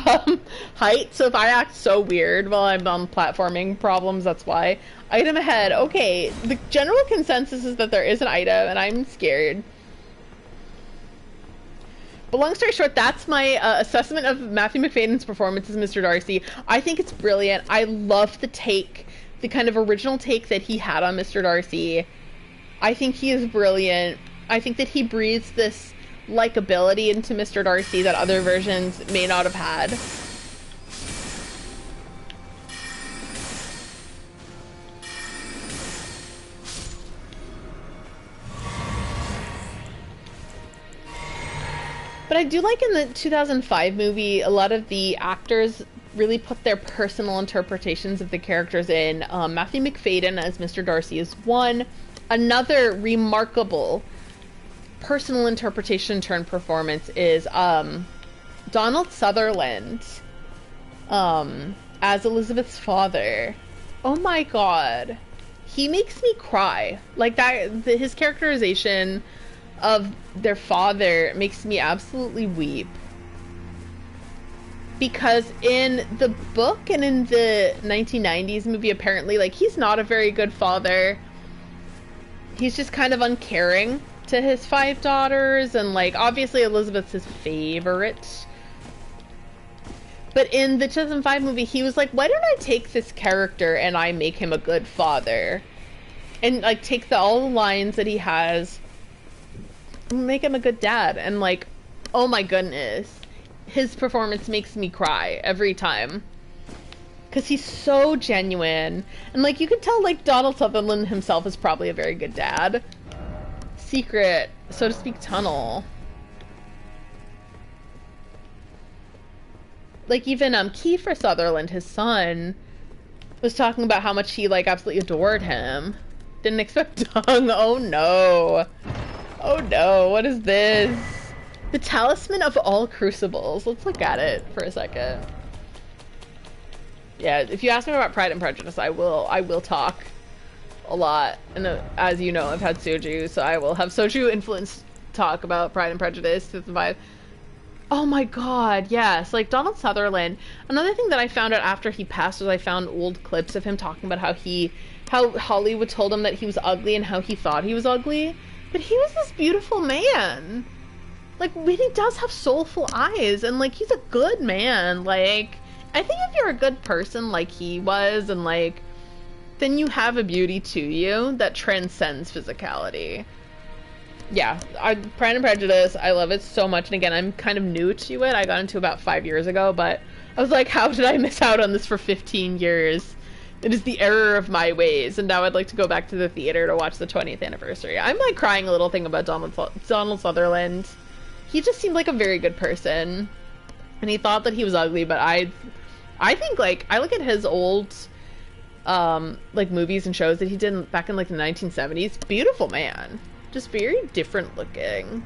height, so if I act so weird while I'm on platforming problems, that's why. Item ahead. Okay, the general consensus is that there is an item, and I'm scared. But long story short, that's my assessment of Matthew Macfadyen's performance as Mr. Darcy. I think it's brilliant. I love the kind of original take that he had on Mr. Darcy. I think he is brilliant. I think that he breathes this likability into Mr. Darcy that other versions may not have had. But I do like in the 2005 movie, a lot of the actors really put their personal interpretations of the characters in. Matthew McFadden as Mr. Darcy is one. Another remarkable personal interpretation turned performance is Donald Sutherland as Elizabeth's father. Oh my god. He makes me cry. Like that, his characterization of their father makes me absolutely weep. Because in the book and in the 1990s movie, apparently, like, he's not a very good father. He's just kind of uncaring to his 5 daughters, and, like, obviously Elizabeth's his favorite. But in the 2005 movie, he was like, why don't I take this character and I make him a good father? And, like, take all the lines that he has, make him a good dad. And, like, oh my goodness. His performance makes me cry every time. Because he's so genuine. And, like, you can tell, like, Donald Sutherland himself is probably a very good dad. Secret, so to speak, tunnel. Like, even, Kiefer Sutherland, his son, was talking about how much he, like, absolutely adored him. Didn't expect Dung. Oh, no. Oh, no. What is this? The talisman of all crucibles. Let's look at it for a second. Yeah, if you ask me about Pride and Prejudice, I will talk a lot. And as you know, I've had soju, so I will have soju influenced talk about Pride and Prejudice to survive. Oh my god, yes. Like, Donald Sutherland. Another thing that I found out after he passed was I found old clips of him talking about how Hollywood told him that he was ugly and how he thought he was ugly. But he was this beautiful man. Like, he does have soulful eyes, and, like, he's a good man. Like, I think if you're a good person like he was, and, like, then you have a beauty to you that transcends physicality. Yeah, Pride and Prejudice, I love it so much, and again, I'm kind of new to it. I got into it about 5 years ago, but I was like, how did I miss out on this for 15 years? It is the error of my ways, and now I'd like to go back to the theater to watch the 20th anniversary. I'm, like, crying a little thing about Donald Sutherland. He just seemed like a very good person, and he thought that he was ugly, but I think, like, I look at his old, like, movies and shows that he did back in, like, the 1970s. Beautiful man. Just very different looking.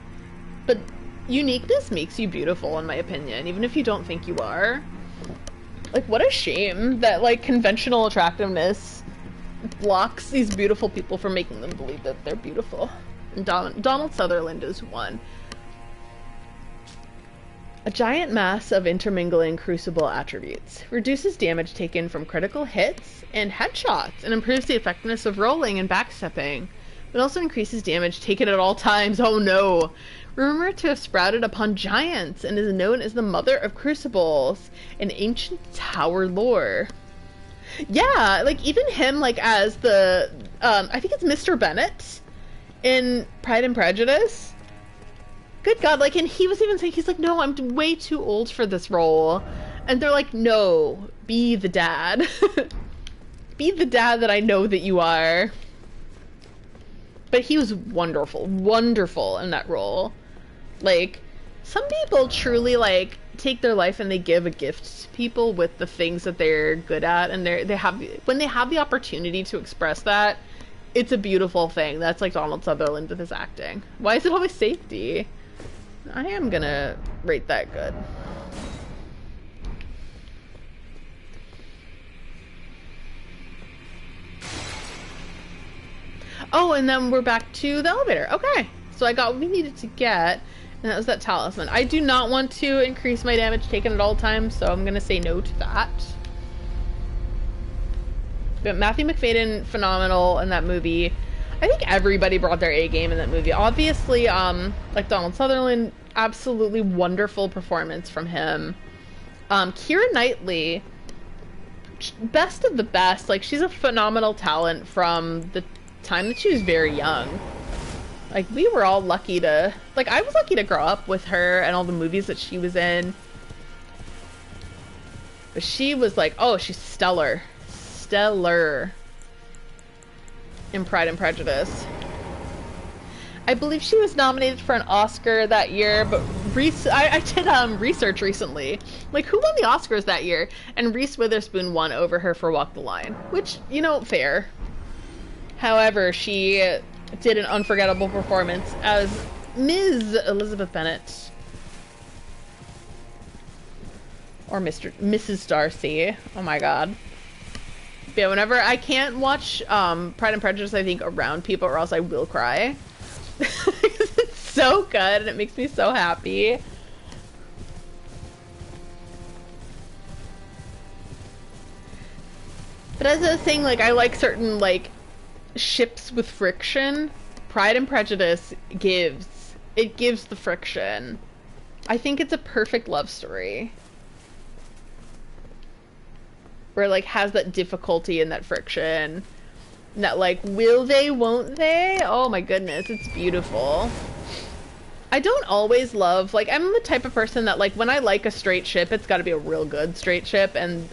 But uniqueness makes you beautiful, in my opinion, even if you don't think you are. Like, what a shame that, like, conventional attractiveness blocks these beautiful people from making them believe that they're beautiful. And Donald Sutherland is one. A giant mass of intermingling crucible attributes. Reduces damage taken from critical hits and headshots, and improves the effectiveness of rolling and backstepping. It also increases damage taken at all times. Oh no! Rumored to have sprouted upon giants, and is known as the mother of crucibles in ancient tower lore. Yeah, like, even him, like, as the, I think it's Mr. Bennet in Pride and Prejudice. Good god, like, and he was even saying, he's like, no, I'm way too old for this role. And they're like, no, be the dad. Be the dad that I know that you are. But he was wonderful, wonderful in that role. Like, some people truly, like, take their life and they give a gift to people with the things that they're good at, and when they have the opportunity to express that, it's a beautiful thing. That's like Donald Sutherland with his acting. Why is it always safety? I am gonna rate that good. Oh, and then we're back to the elevator. Okay, so I got what we needed to get, and that was that talisman. I do not want to increase my damage taken at all times, so I'm gonna say no to that. But Matthew McFadden, phenomenal in that movie. I think everybody brought their A game in that movie. Obviously, like Donald Sutherland, absolutely wonderful performance from him. Keira Knightley, best of the best. Like, she's a phenomenal talent from the time that she was very young. Like, we were all lucky to... Like, I was lucky to grow up with her and all the movies that she was in. But she was like, oh, she's stellar. Stellar. In Pride and Prejudice. I believe she was nominated for an Oscar that year, but I did research recently. Like, who won the Oscars that year? And Reese Witherspoon won over her for Walk the Line. Which, you know, fair. However, she did an unforgettable performance as Ms. Elizabeth Bennet. Or Mrs. Darcy. Oh my god. But yeah, whenever I can't watch Pride and Prejudice, I think, around people, or else I will cry. It's so good and it makes me so happy. But as I was saying, like, I like certain, like, ships with friction. Pride and Prejudice gives the friction. I think it's a perfect love story. Where it, like, has that difficulty and that friction. And that, like, will they, won't they? Oh my goodness, it's beautiful. I don't always love, like, I'm the type of person that, like, when I like a straight ship, it's gotta be a real good straight ship, and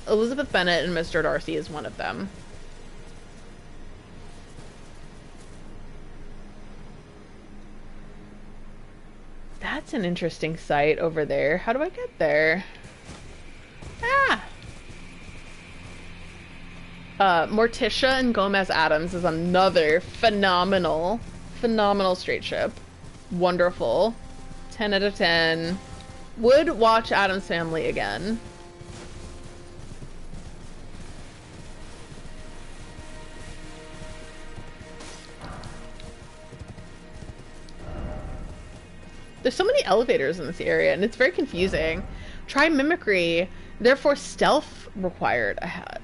Elizabeth Bennet and Mr. Darcy is one of them. That's an interesting site over there. How do I get there? Ah! Morticia and Gomez Adams is another phenomenal straight ship. Wonderful. 10 out of 10. Would watch Addams Family again. There's so many elevators in this area, and it's very confusing. Try mimicry, therefore stealth required ahead.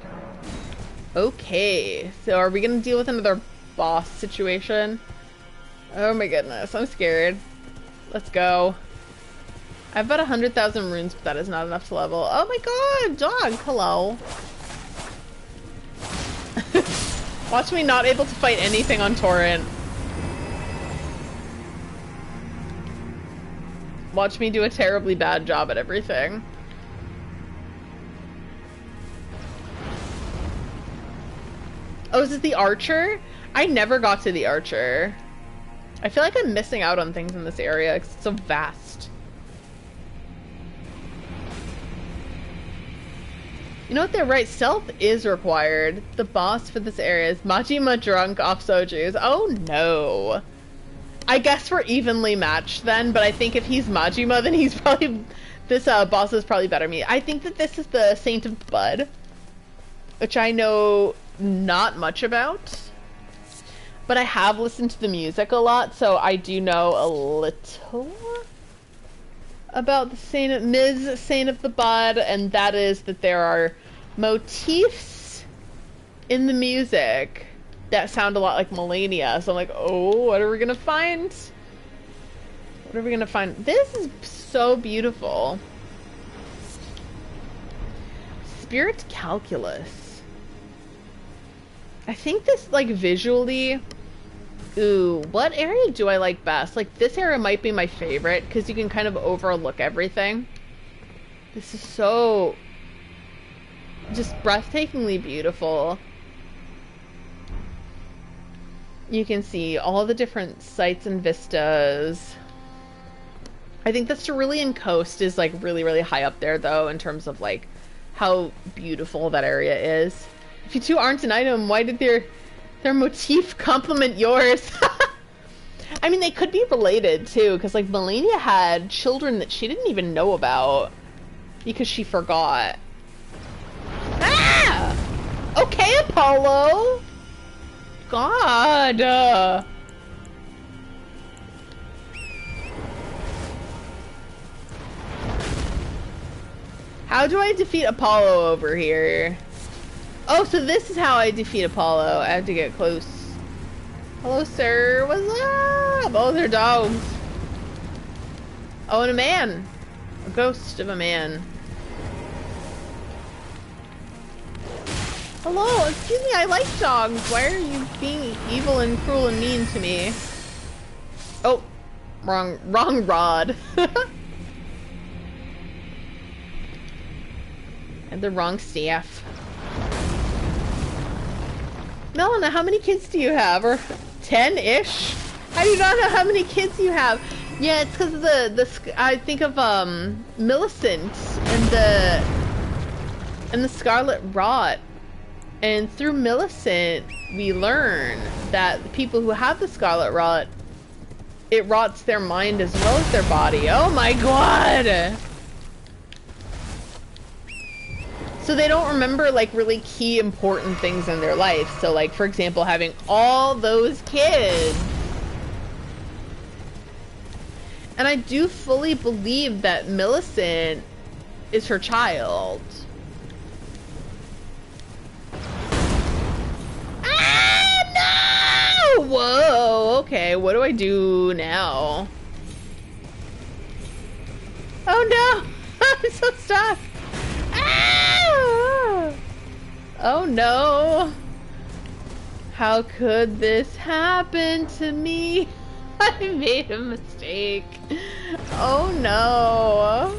Okay, so are we gonna deal with another boss situation? Oh my goodness, I'm scared. Let's go. I have about 100,000 runes, but that is not enough to level. Oh my god, dog, hello. Watch me not able to fight anything on Torrent. Watch me do a terribly bad job at everything. Oh, is it the Archer? I never got to the Archer. I feel like I'm missing out on things in this area because it's so vast. You know what, they're right. Stealth is required. The boss for this area is Majima drunk off soju's. Oh no. I guess we're evenly matched then, but I think if he's Majima, then he's probably... This boss is probably better than me. I think that this is the Saint of Bud, which I know not much about. But I have listened to the music a lot, so I do know a little about the Ms. Saint of the Bud, and that is that there are motifs in the music that sound a lot like Melania. So I'm like, oh, what are we gonna find? What are we gonna find? This is so beautiful. Spirit Calculus. I think this, like, visually... Ooh, what area do I like best? Like, this area might be my favorite, because you can kind of overlook everything. This is so... just breathtakingly beautiful. You can see all the different sights and vistas. I think the Cerulean Coast is, like, really, really high up there, though, in terms of, like, how beautiful that area is. If you two aren't an item, why did their motif complement yours? I mean, they could be related, too, because, like, Melania had children that she didn't even know about because she forgot. Ah! Okay, Apollo! God! How do I defeat Apollo over here? Oh, so this is how I defeat Apollo. I have to get close. Hello, sir. What's up? Oh, they're dogs. Oh, and a man. A ghost of a man. Hello, excuse me, I like dogs. Why are you being evil and cruel and mean to me? Oh, wrong rod. And the wrong staff. Melina, how many kids do you have? Or 10-ish? How do you not know how many kids you have? Yeah, it's because of I think of Millicent and the Scarlet Rot. And through Millicent, we learn that the people who have the Scarlet Rot, it rots their mind as well as their body. Oh my god! So they don't remember like really key important things in their life. So like, for example, having all those kids. And I do fully believe that Millicent is her child. Ah, no! Whoa, okay, what do I do now? Oh no! I'm so stuck! Ah! Oh no! How could this happen to me? I made a mistake. Oh no!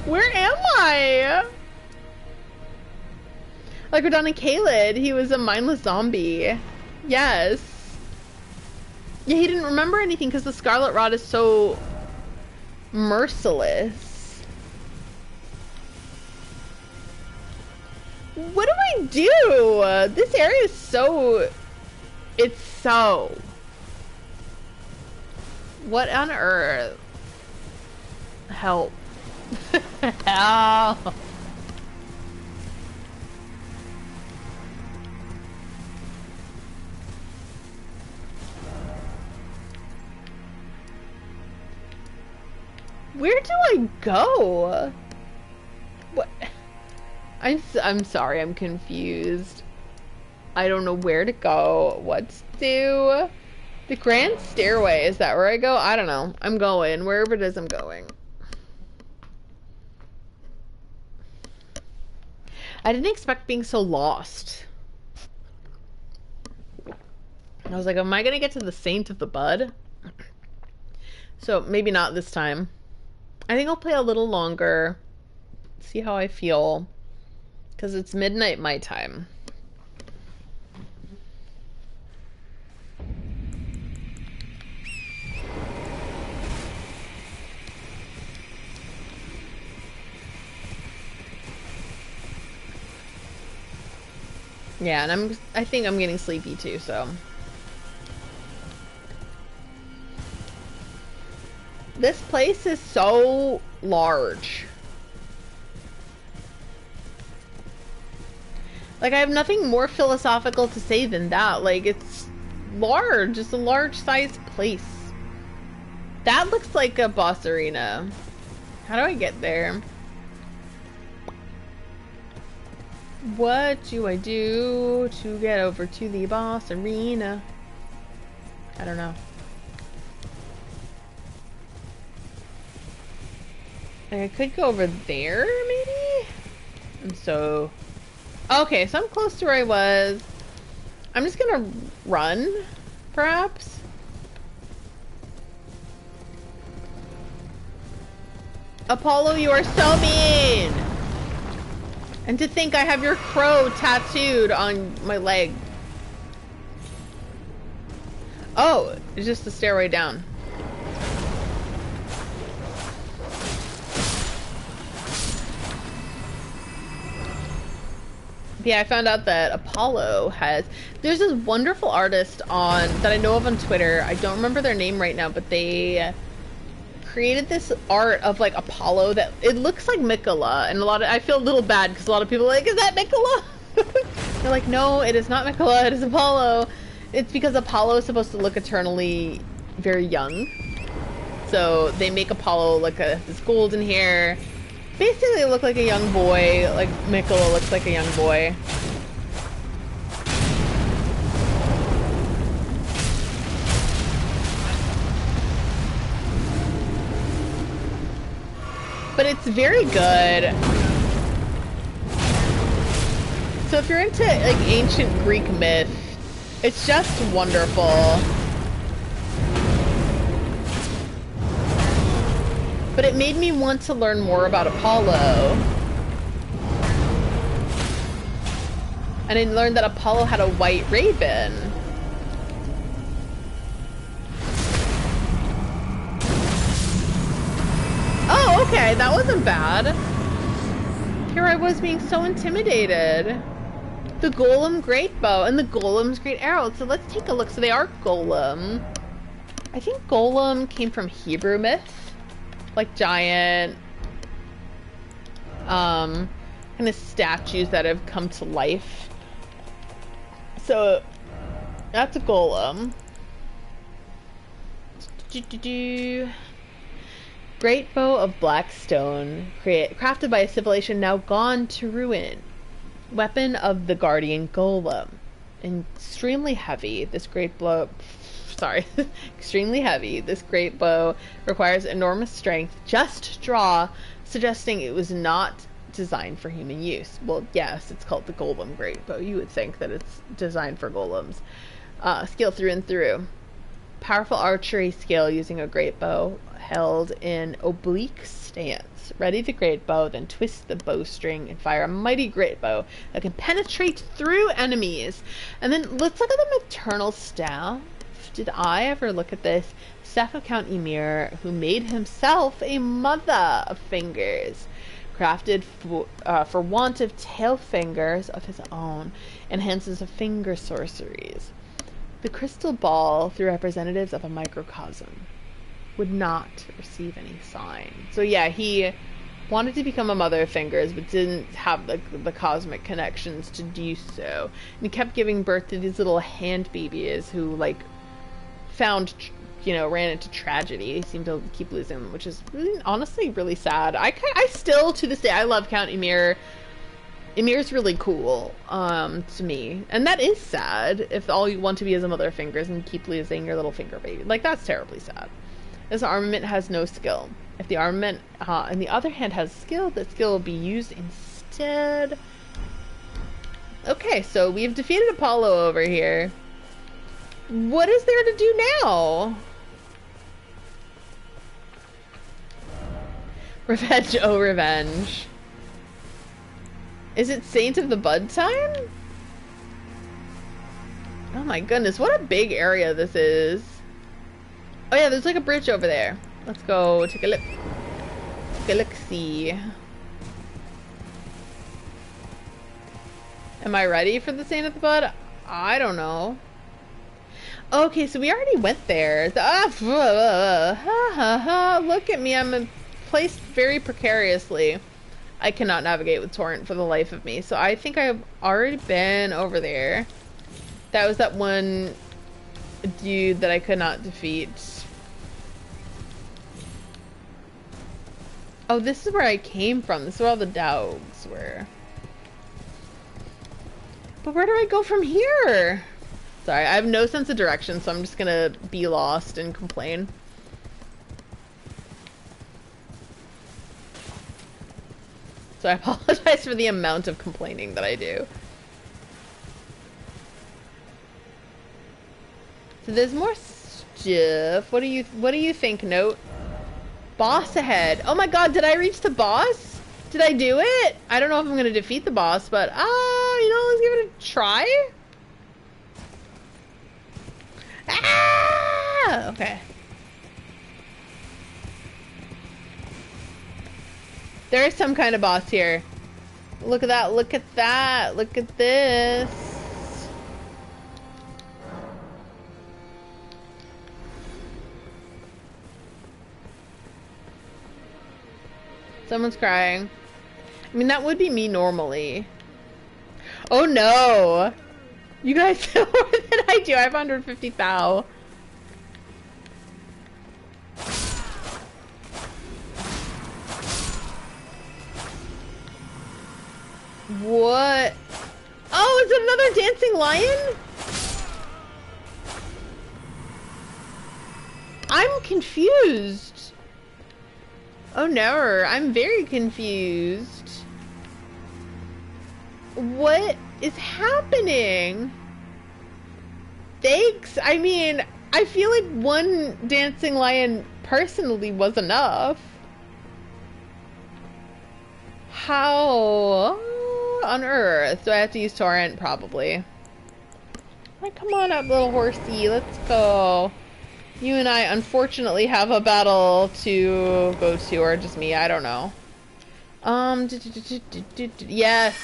Where am I? Like we're done in Kaled, he was a mindless zombie. Yes. Yeah, he didn't remember anything because the Scarlet Rot is so merciless. What do I do? This area is so... It's so... What on earth? Help. Help. Where do I go? What? I'm sorry, I'm confused. I don't know where to go, what to do. The Grand Stairway, is that where I go? I don't know. I'm going, wherever it is I'm going. I didn't expect being so lost. I was like, am I gonna get to the Saint of the Bud? So maybe not this time. I think I'll play a little longer, see how I feel, because it's midnight my time. Yeah, and I think I'm getting sleepy too, so. This place is so large. Like, I have nothing more philosophical to say than that. Like, it's large. It's a large-sized place. That looks like a boss arena. How do I get there? What do I do to get over to the boss arena? I don't know. Like I could go over there, maybe? And so... Okay, so I'm close to where I was. I'm just gonna run, perhaps? Apollo, you are so mean! And to think I have your crow tattooed on my leg. Oh, it's just the stairway down. Yeah, I found out that Apollo has... There's this wonderful artist that I know of on Twitter. I don't remember their name right now, but they created this art of like Apollo that it looks like Mikola, and I feel a little bad because a lot of people are like, is that Mikola? They're like, no, it is not Mikola, it is Apollo. It's because Apollo is supposed to look eternally very young. So they make Apollo like this golden hair. Basically look like a young boy, like Mikola looks like a young boy. But it's very good. So if you're into like ancient Greek myth, It's just wonderful. But it made me want to learn more about Apollo. And I learned that Apollo had a white raven. Oh, okay, that wasn't bad. Here I was being so intimidated. The Golem Great Bow and the Golem's Great Arrow. So let's take a look. So they are Golem. I think Golem came from Hebrew myth. Like giant, kind of statues that have come to life. So that's a Golem. Great bow of black stone, crafted by a civilization now gone to ruin. Weapon of the guardian golem. Extremely heavy, this great bow... Sorry. Extremely heavy, this great bow requires enormous strength just to draw, suggesting it was not designed for human use. Well, yes, it's called the golem great bow. You would think that it's designed for golems. Skill through and through. Powerful archery skill using a great bow held in oblique stance. Ready the great bow, then twist the bowstring and fire a mighty great bow that can penetrate through enemies. And then let's look at the maternal staff. Did I ever look at this? Staff of Count Emir, who made himself a mother of fingers, crafted for want of tail fingers of his own, enhances of finger sorceries. The crystal ball, through representatives of a microcosm, would not receive any sign. So yeah, he wanted to become a mother of fingers, but didn't have the cosmic connections to do so. And he kept giving birth to these little hand babies who, like, ran into tragedy. He seemed to keep losing them, which is really, honestly really sad. I still, to this day, I love Count Emir. Emir's really cool to me, and that is sad if all you want to be is a mother of fingers and keep losing your little finger baby. Like, that's terribly sad. This armament has no skill. If the armament on the other hand has skill, that skill will be used instead. Okay, so we've defeated Apollo over here. What is there to do now? Revenge, oh revenge. Is it Saint of the Bud time? Oh my goodness, what a big area this is. Oh yeah, there's like a bridge over there. Let's go take a look. Take a look-see. Am I ready for the Saint of the Bud? I don't know. Okay, so we already went there. Look at me, I'm placed very precariously. I cannot navigate with Torrent for the life of me. So I think I've already been over there. That was that one dude that I could not defeat. Oh, this is where I came from. This is where all the dogs were. But where do I go from here? Sorry, I have no sense of direction, so I'm just gonna be lost and complain. So I apologize for the amount of complaining that I do. So there's more stuff. What do you think, Note? Boss ahead. Oh my god, did I reach the boss? Did I do it? I don't know if I'm gonna defeat the boss, but let's give it a try. Ah! Okay. There is some kind of boss here. Look at that, look at that, look at this. Someone's crying. I mean, that would be me normally. Oh no! You guys know more than I do. I have 150 thou. What? Oh, is it another dancing lion? I'm confused. Oh no, I'm very confused. What is happening? Thanks. I mean, I feel like one dancing lion personally was enough. How on earth do I have to use torrent? Probably. Right, come on up, little horsey. Let's go. You and I, unfortunately, have a battle to go to, or just me. I don't know. Yes.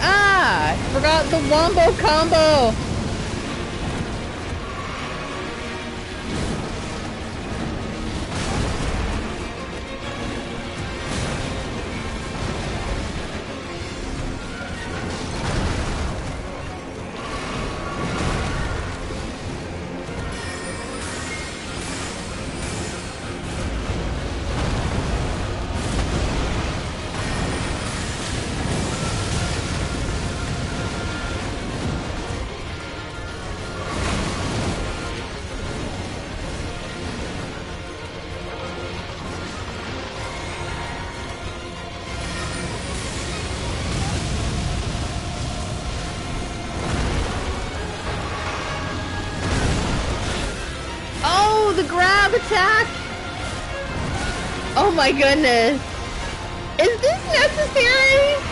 Ah, I forgot the wombo combo. The grab attack! Oh my goodness. Is this necessary?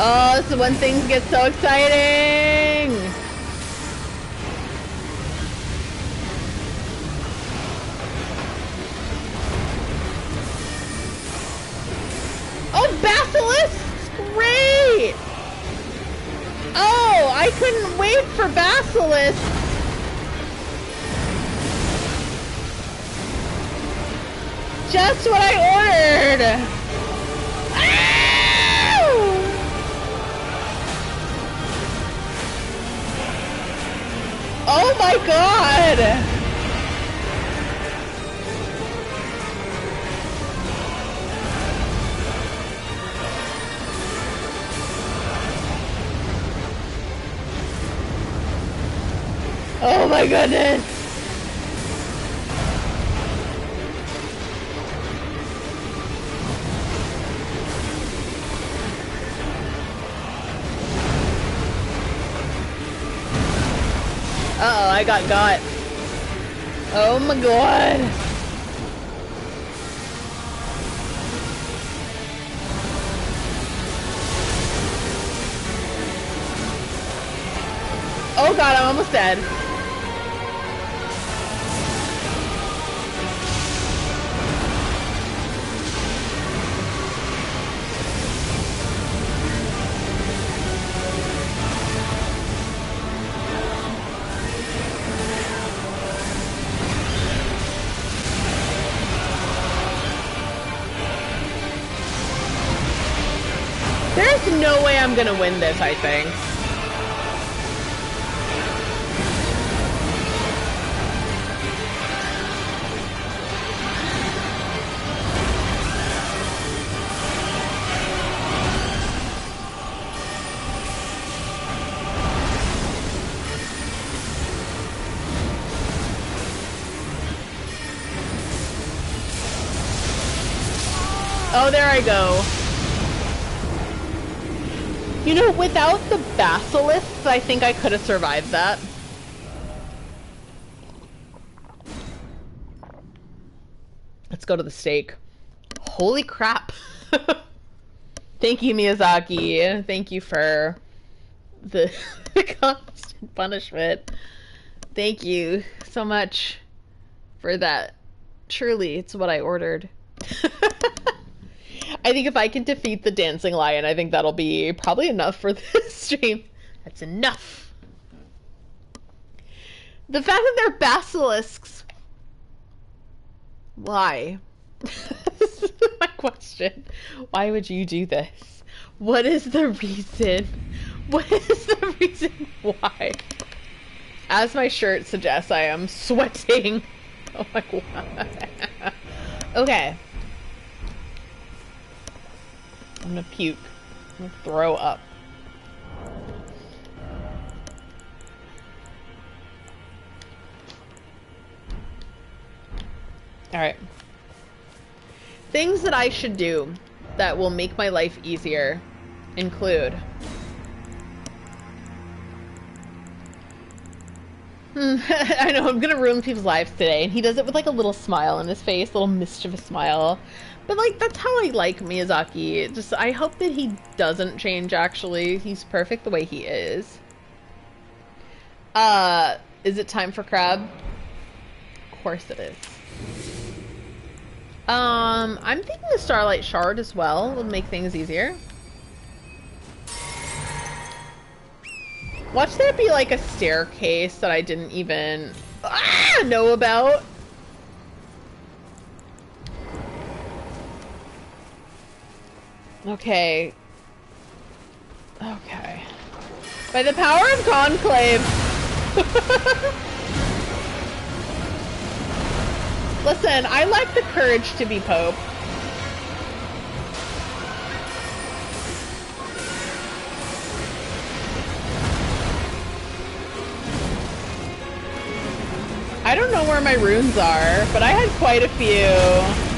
Oh, this is when things get so exciting! Oh, Basilisk's great! Oh, I couldn't wait for Basilisk! Just what I ordered! Oh my god! Oh my goodness! Uh-oh, I got. Oh my god. Oh god, I'm almost dead. There's no way I'm gonna win this, I think. Oh, there I go. You know, without the basilisks, I think I could have survived that. Let's go to the steak. Holy crap. Thank you, Miyazaki. Thank you for the constant punishment. Thank you so much for that. Truly, it's what I ordered. I think if I can defeat the dancing lion, I think that'll be probably enough for this stream. That's enough. The fact that they're basilisks. Why? This is my question. Why would you do this? What is the reason? What is the reason why? As my shirt suggests, I am sweating. Oh my god. Okay. I'm gonna puke. I'm gonna throw up. Alright. Things that I should do that will make my life easier include... I know, I'm gonna ruin people's lives today, and he does it with like a little smile on his face, a little mischievous smile. But like, that's how I like Miyazaki. Just, I hope that he doesn't change, actually. He's perfect the way he is. Is it time for crab? Of course it is. I'm thinking the Starlight Shard as well will make things easier. Watch there be like a staircase that I didn't even know about. Okay. Okay. By the power of Conclave. Listen, I lack the courage to be Pope. I don't know where my runes are, but I had quite a few.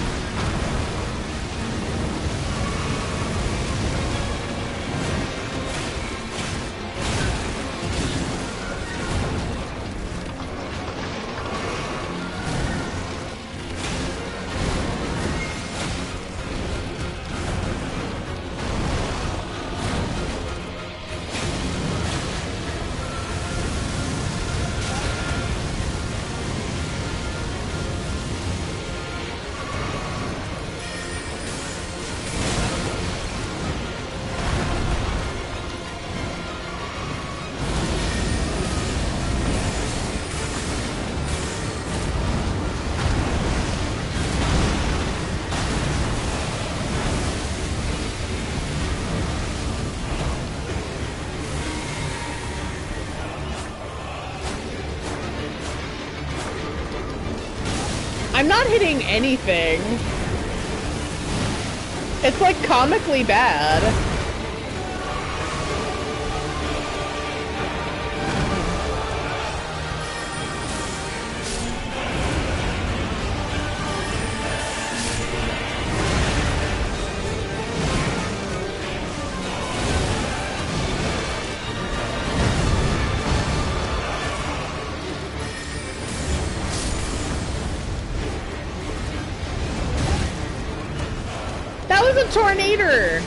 I'm not hitting anything. It's like comically bad. Tornado.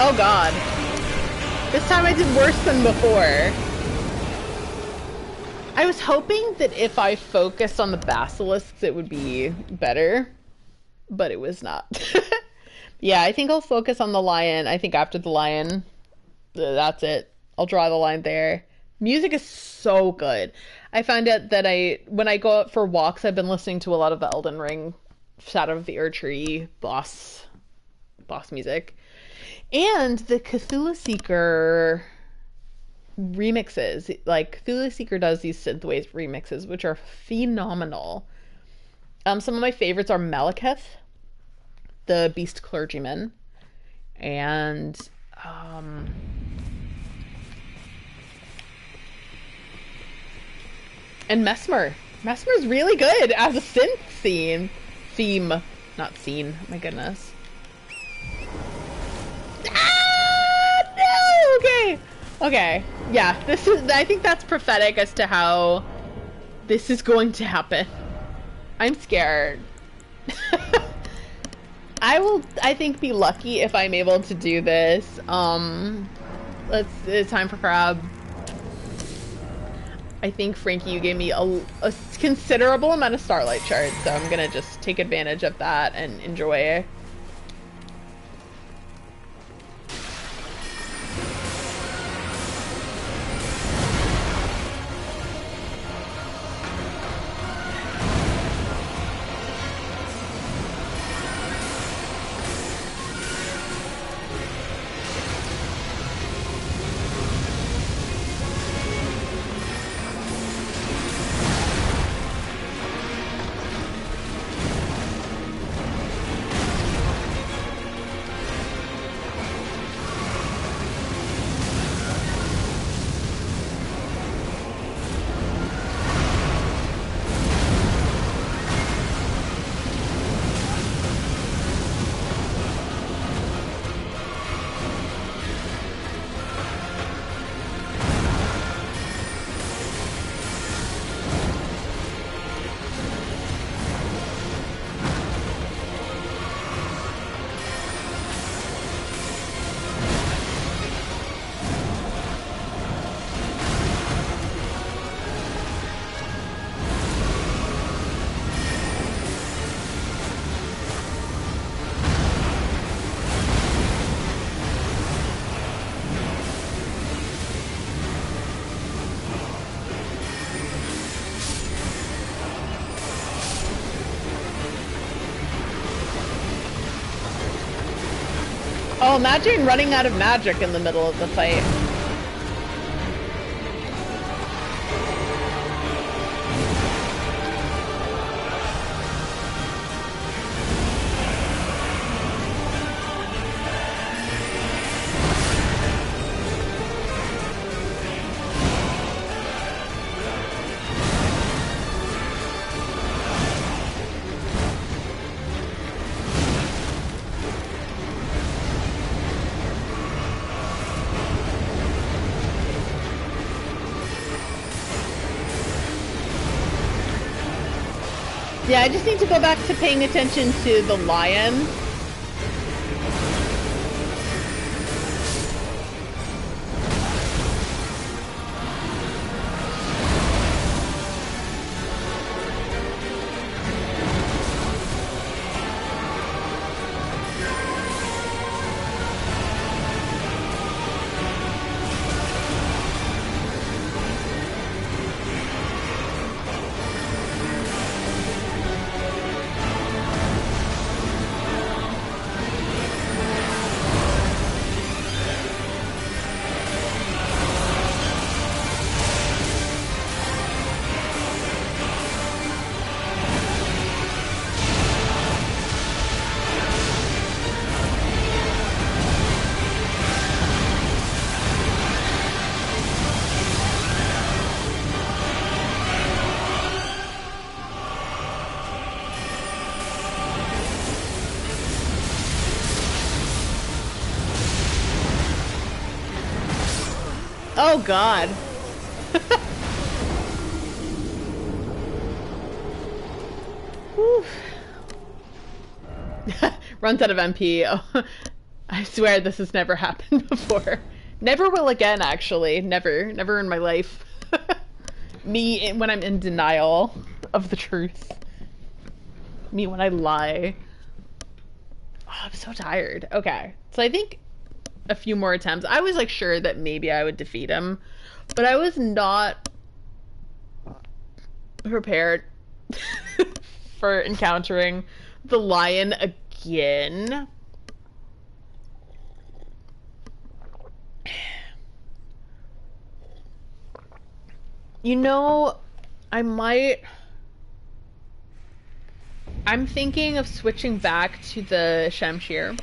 Oh god. This time I did worse than before. I was hoping that if I focused on the basilisks it would be better, but it was not. Yeah, I think I'll focus on the lion. I think after the lion, that's it. I'll draw the line there. Music is so good. I find out that when I go out for walks, I've been listening to a lot of the Elden Ring, Shadow of the Erdtree boss music. And the Cthulhu Seeker remixes. Like, Cthulhu Seeker does these synthwave remixes, which are phenomenal. Some of my favorites are Malekith. the Beast Clergyman, and um, and Mesmer. Mesmer's really good as a synth theme, not scene. My goodness. Ah, no. Okay. Okay. Yeah. This is. I think that's prophetic as to how this is going to happen. I'm scared. I will, I think, be lucky if I'm able to do this. It's time for crab. I think, Frankie, you gave me a considerable amount of starlight shards, so I'm gonna just take advantage of that and enjoy. Oh, imagine running out of magic in the middle of the fight. Yeah, I just need to go back to paying attention to the lion. Oh God. Runs out of MP. Oh, I swear this has never happened before. Never will again, actually. Never. Never in my life. Me when I'm in denial of the truth. Me when I lie. Oh, I'm so tired. Okay. So I think a few more attempts. I was like sure that maybe I would defeat him, but I was not prepared for encountering the lion again. You know, I might I'm thinking of switching back to the Shamshir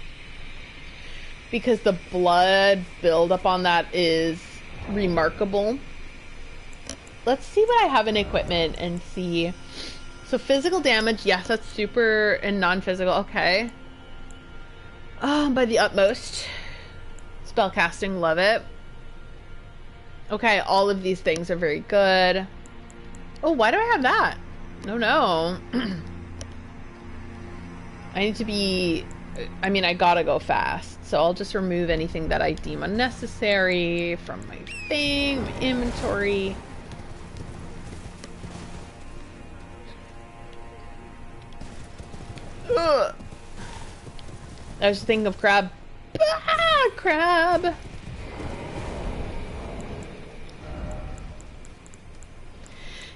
because the blood buildup on that is remarkable. Let's see what I have in equipment and see. So physical damage, yes, that's super, and non-physical, okay. By the utmost. Spellcasting, love it. Okay, all of these things are very good. Oh, why do I have that? No. I need to be... I mean, I gotta go fast. So I'll just remove anything that I deem unnecessary from my thing, my inventory. Ugh. I was thinking of crab. Ah, crab!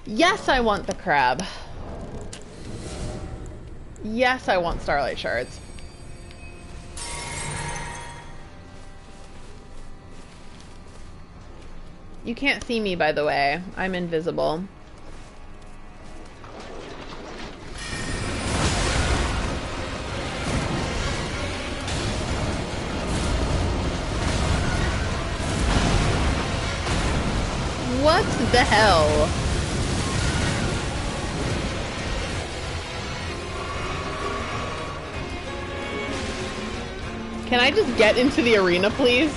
Yes, I want the crab. Yes, I want starlight shards. You can't see me, by the way. I'm invisible. What the hell? Can I just get into the arena, please?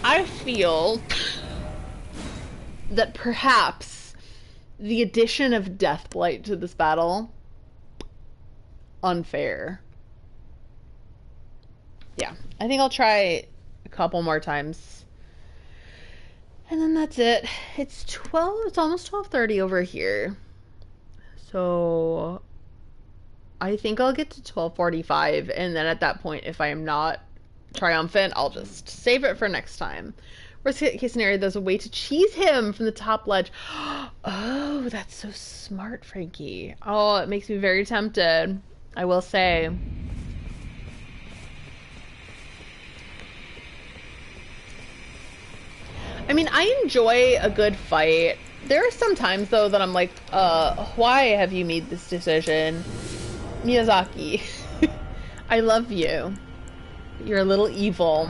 I feel that perhaps the addition of Deathblight to this battle, unfair. Yeah, I think I'll try a couple more times. And then that's it. It's almost 12:30 over here. So I think I'll get to 12:45, and then at that point, if I am not triumphant, I'll just save it for next time. Worst case scenario, there's a way to cheese him from the top ledge. Oh, that's so smart, Frankie. Oh, it makes me very tempted, I will say. I mean, I enjoy a good fight. There are some times, though, that I'm like, why have you made this decision? Miyazaki, I love you. You're a little evil,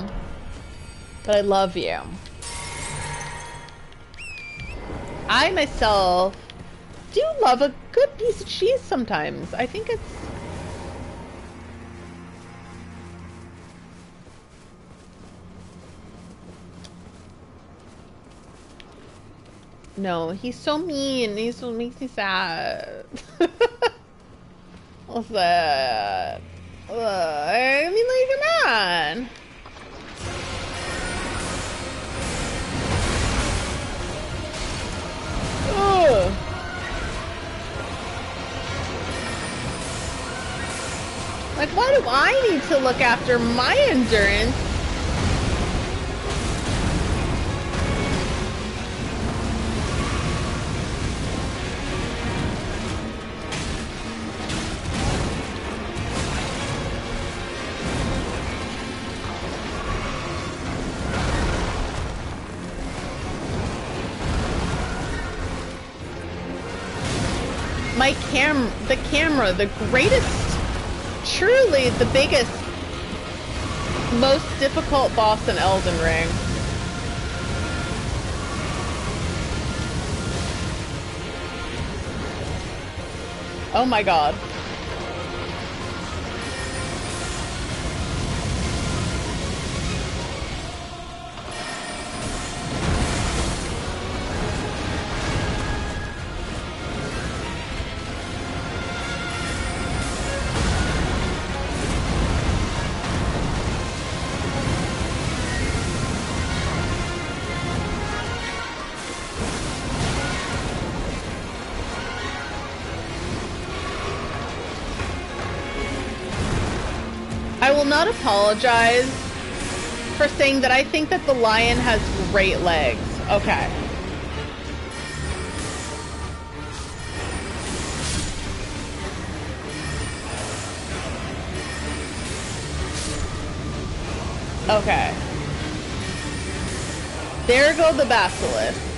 but I love you. I myself do love a good piece of cheese sometimes. I think it's... No, he's so mean. He so makes me sad. What's that? I mean, like, come on. Ugh. Like, why do I need to look after my endurance the camera, the greatest, truly the biggest, most difficult boss in Elden Ring. Oh my god. I will not apologize for saying that I think that the lion has great legs. Okay. Okay. There go the basilisk.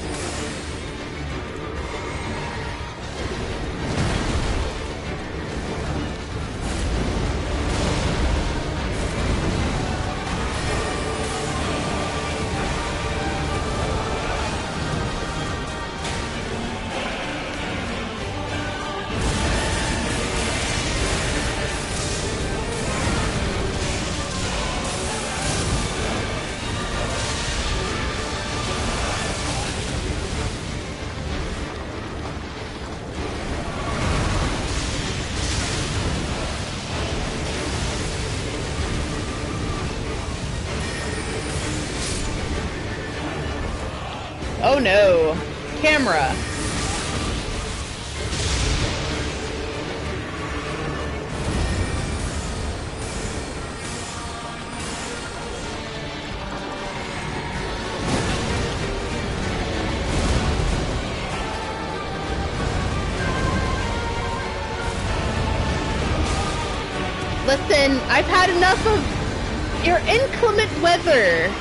Oh no. Camera. Listen, I've had enough of your inclement weather.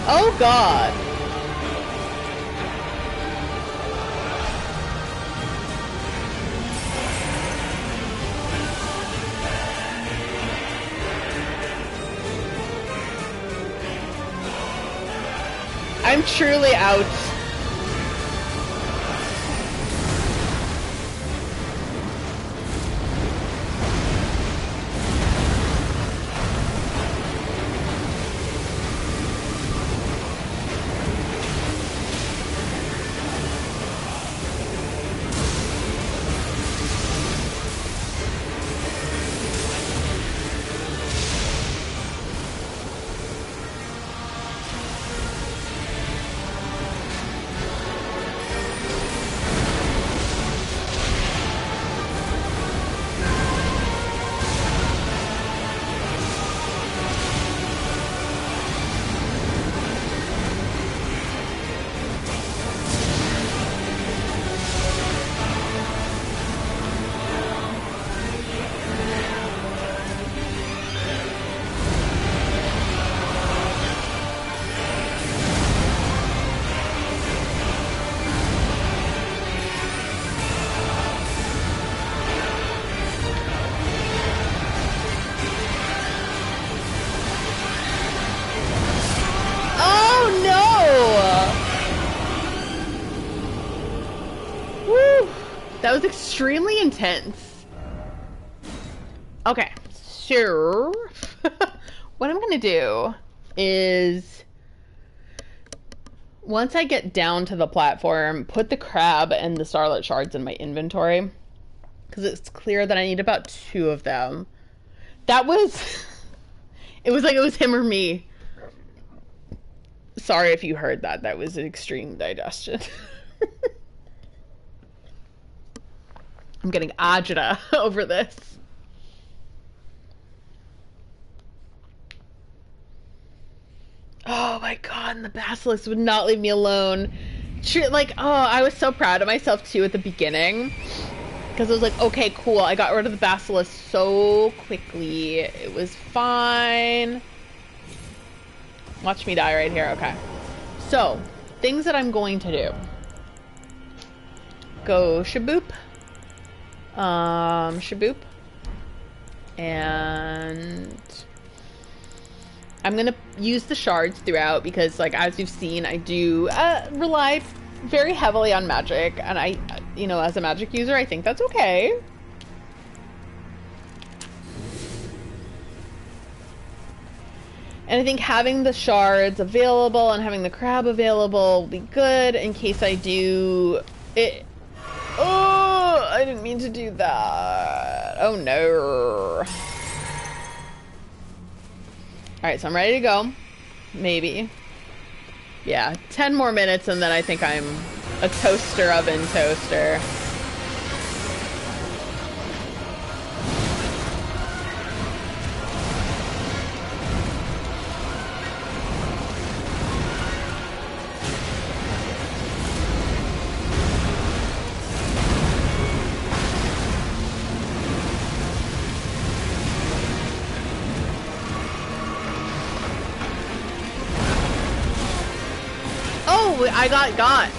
Oh god. I'm truly out. extremely intense. Okay, so what I'm gonna do is, once I get down to the platform, put the crab and the starlet shards in my inventory, because it's clear that I need about 2 of them. That was... it was like it was him or me. Sorry if you heard that. That was an extreme digestion. I'm getting agita over this. Oh my god, and the basilisk would not leave me alone. Like, oh, I was so proud of myself too at the beginning. Because I was like, okay, cool, I got rid of the basilisk so quickly. It was fine. Watch me die right here, okay. So, things that I'm going to do. Go shaboop. Shaboop. And I'm gonna use the shards throughout because, like, as you've seen, I do rely very heavily on magic, and I, you know, as a magic user, I think that's okay. And I think having the shards available and having the crab available will be good in case I do it. Oh, I didn't mean to do that. Oh no. Alright, so I'm ready to go. Maybe. Yeah, 10 more minutes and then I think I'm a toaster oven toaster. I got.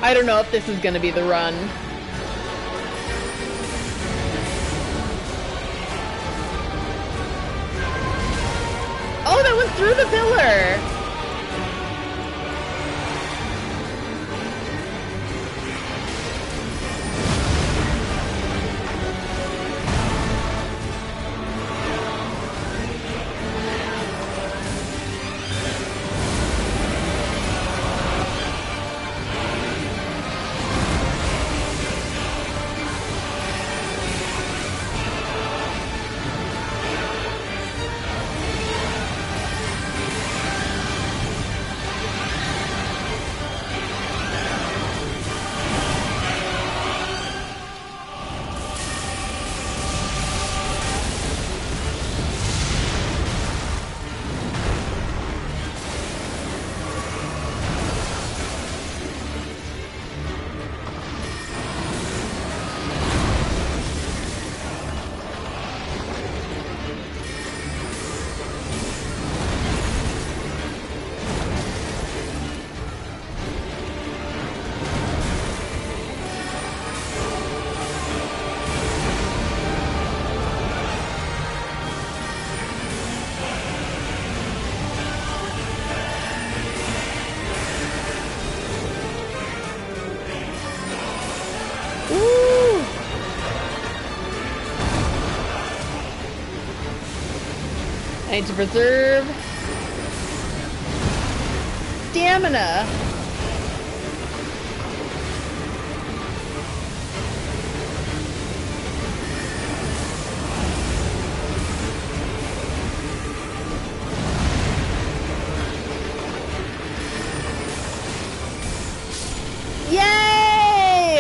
I don't know if this is gonna be the run. Oh, that went through the pillar! need to preserve stamina. Yay!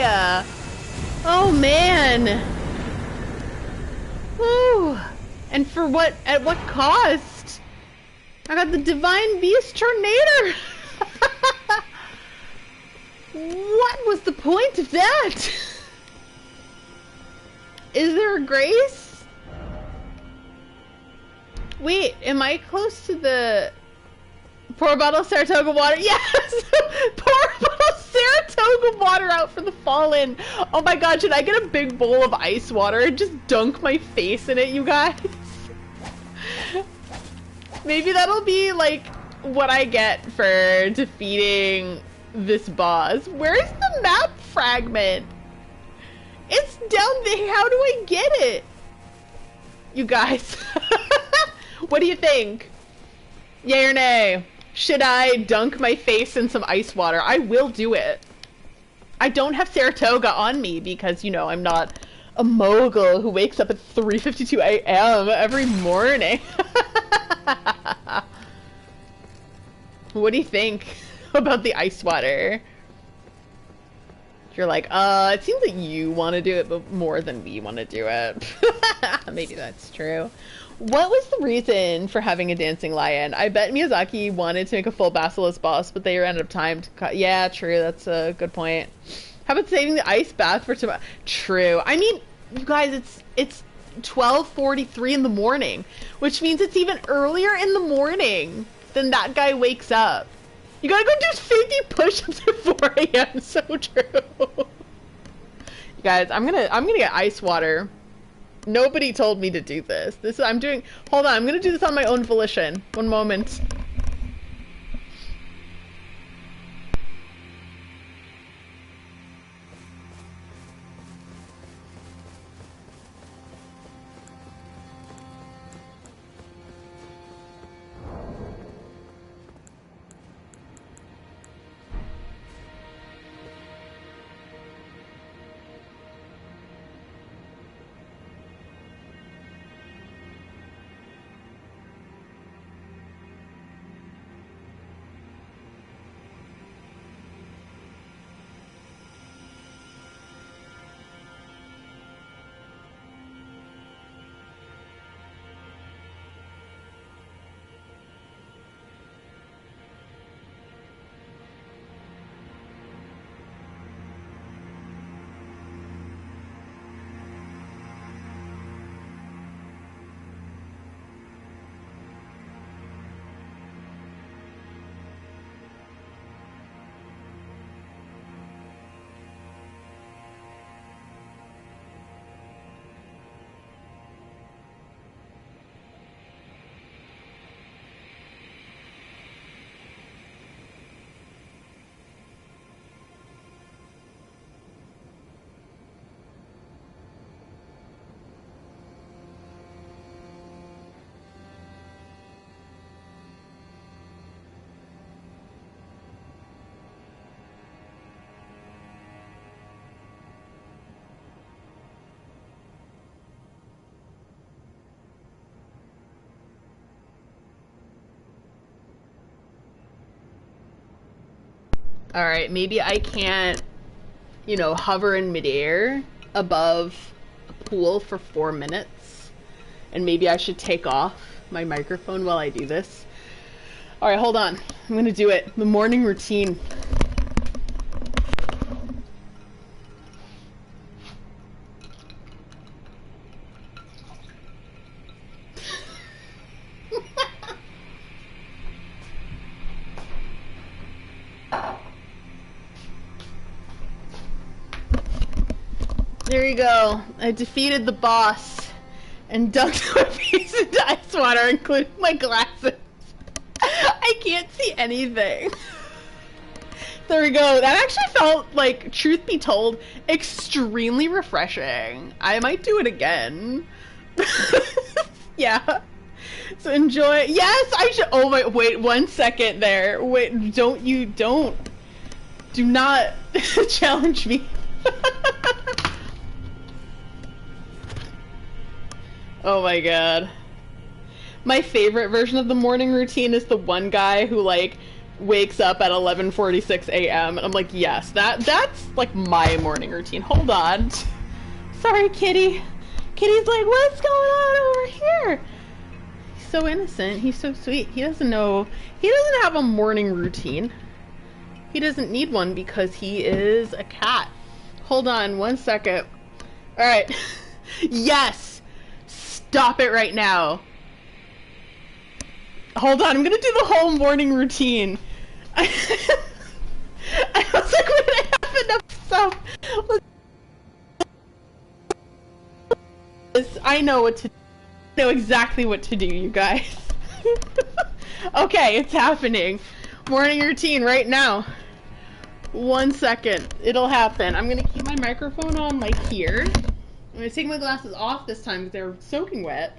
Oh man! Woo! And for what? At what cost? I got the Divine Beast Tornado! What was the point of that? Is there a grace? Wait, am I close to the... Pour a bottle of Saratoga water? Yes! Pour a bottle of Saratoga water out for the fallen! Oh my god, should I get a big bowl of ice water and just dunk my face in it, you guys? Maybe that'll be, like, what I get for defeating this boss. Where's the map fragment? It's down there. How do I get it? You guys. What do you think? Yay or nay? Should I dunk my face in some ice water? I will do it. I don't have Saratoga on me because, you know, I'm not a mogul who wakes up at 3:52 a.m. every morning. What do you think about the ice water? You're like, it seems like you want to do it, but more than we want to do it. Maybe that's true. What was the reason for having a dancing lion? I bet Miyazaki wanted to make a full basilisk boss, but they ran out of time to cut. Yeah, true. That's a good point. How about saving the ice bath for tomorrow? True. I mean, you guys, it's 12:43 in the morning, which means it's even earlier in the morning than that guy wakes up. You gotta go do 50 push-ups at 4 a.m. So true. You guys, I'm gonna get ice water. Nobody told me to do this. Hold on, I'm gonna do this on my own volition. One moment. Alright, maybe I can't, you know, hover in midair above a pool for 4 minutes. And maybe I should take off my microphone while I do this. Alright, hold on. I'm gonna do it. The morning routine. There you go. I defeated the boss and dunked my face into ice water, including my glasses. I can't see anything. There we go. That actually felt, like, truth be told, extremely refreshing. I might do it again. Yeah. So enjoy. Yes, I should. Oh my, wait 1 second there. Wait, don't. Do not challenge me. Oh my god. My favorite version of the morning routine is the one guy who like wakes up at 11:46 a.m. and I'm like, yes, that's like my morning routine. Hold on. Sorry, Kitty. Kitty's like, what's going on over here? He's so innocent. He's so sweet. He doesn't know. He doesn't have a morning routine. He doesn't need one because he is a cat. Hold on 1 second. All right. Yes. Stop it right now. Hold on. I'm gonna do the whole morning routine. I was like, wait, I have enough stuff. I know what to. I know exactly what to do, you guys. Okay, it's happening. Morning routine right now. 1 second. It'll happen. I'm gonna keep my microphone on like here. I'm gonna take my glasses off this time because they're soaking wet.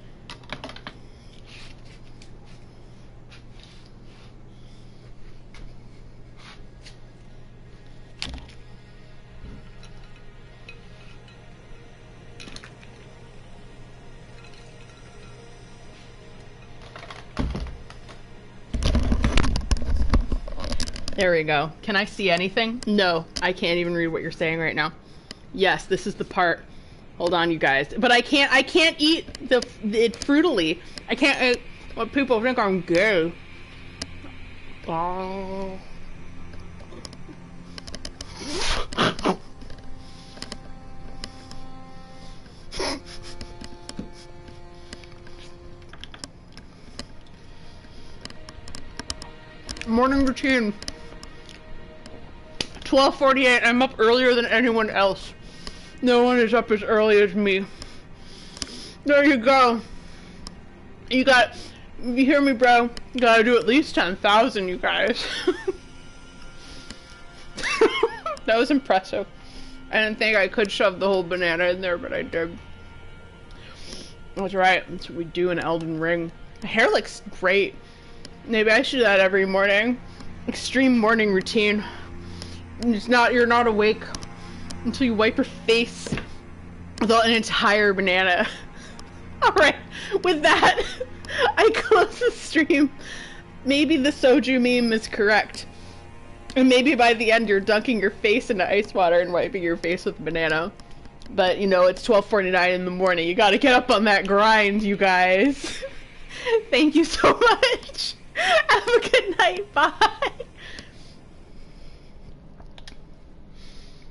There we go. Can I see anything? No, I can't even read what you're saying right now. Yes, this is the part. Hold on, you guys. But I can't eat it fruitily. I can't eat what people think I'm gay. Oh. Morning routine. 12:48. I'm up earlier than anyone else. No one is up as early as me. There you go. You hear me, bro? You gotta do at least 10,000, you guys. That was impressive. I didn't think I could shove the whole banana in there, but I did. That's right. That's what we do in Elden Ring. My hair looks great. Maybe I should do that every morning. Extreme morning routine. You're not awake until you wipe your face with an entire banana. Alright, with that, I close the stream. Maybe the soju meme is correct. And maybe by the end you're dunking your face into ice water and wiping your face with a banana. But, you know, it's 12:49 in the morning. You gotta get up on that grind, you guys. Thank you so much. Have a good night. Bye.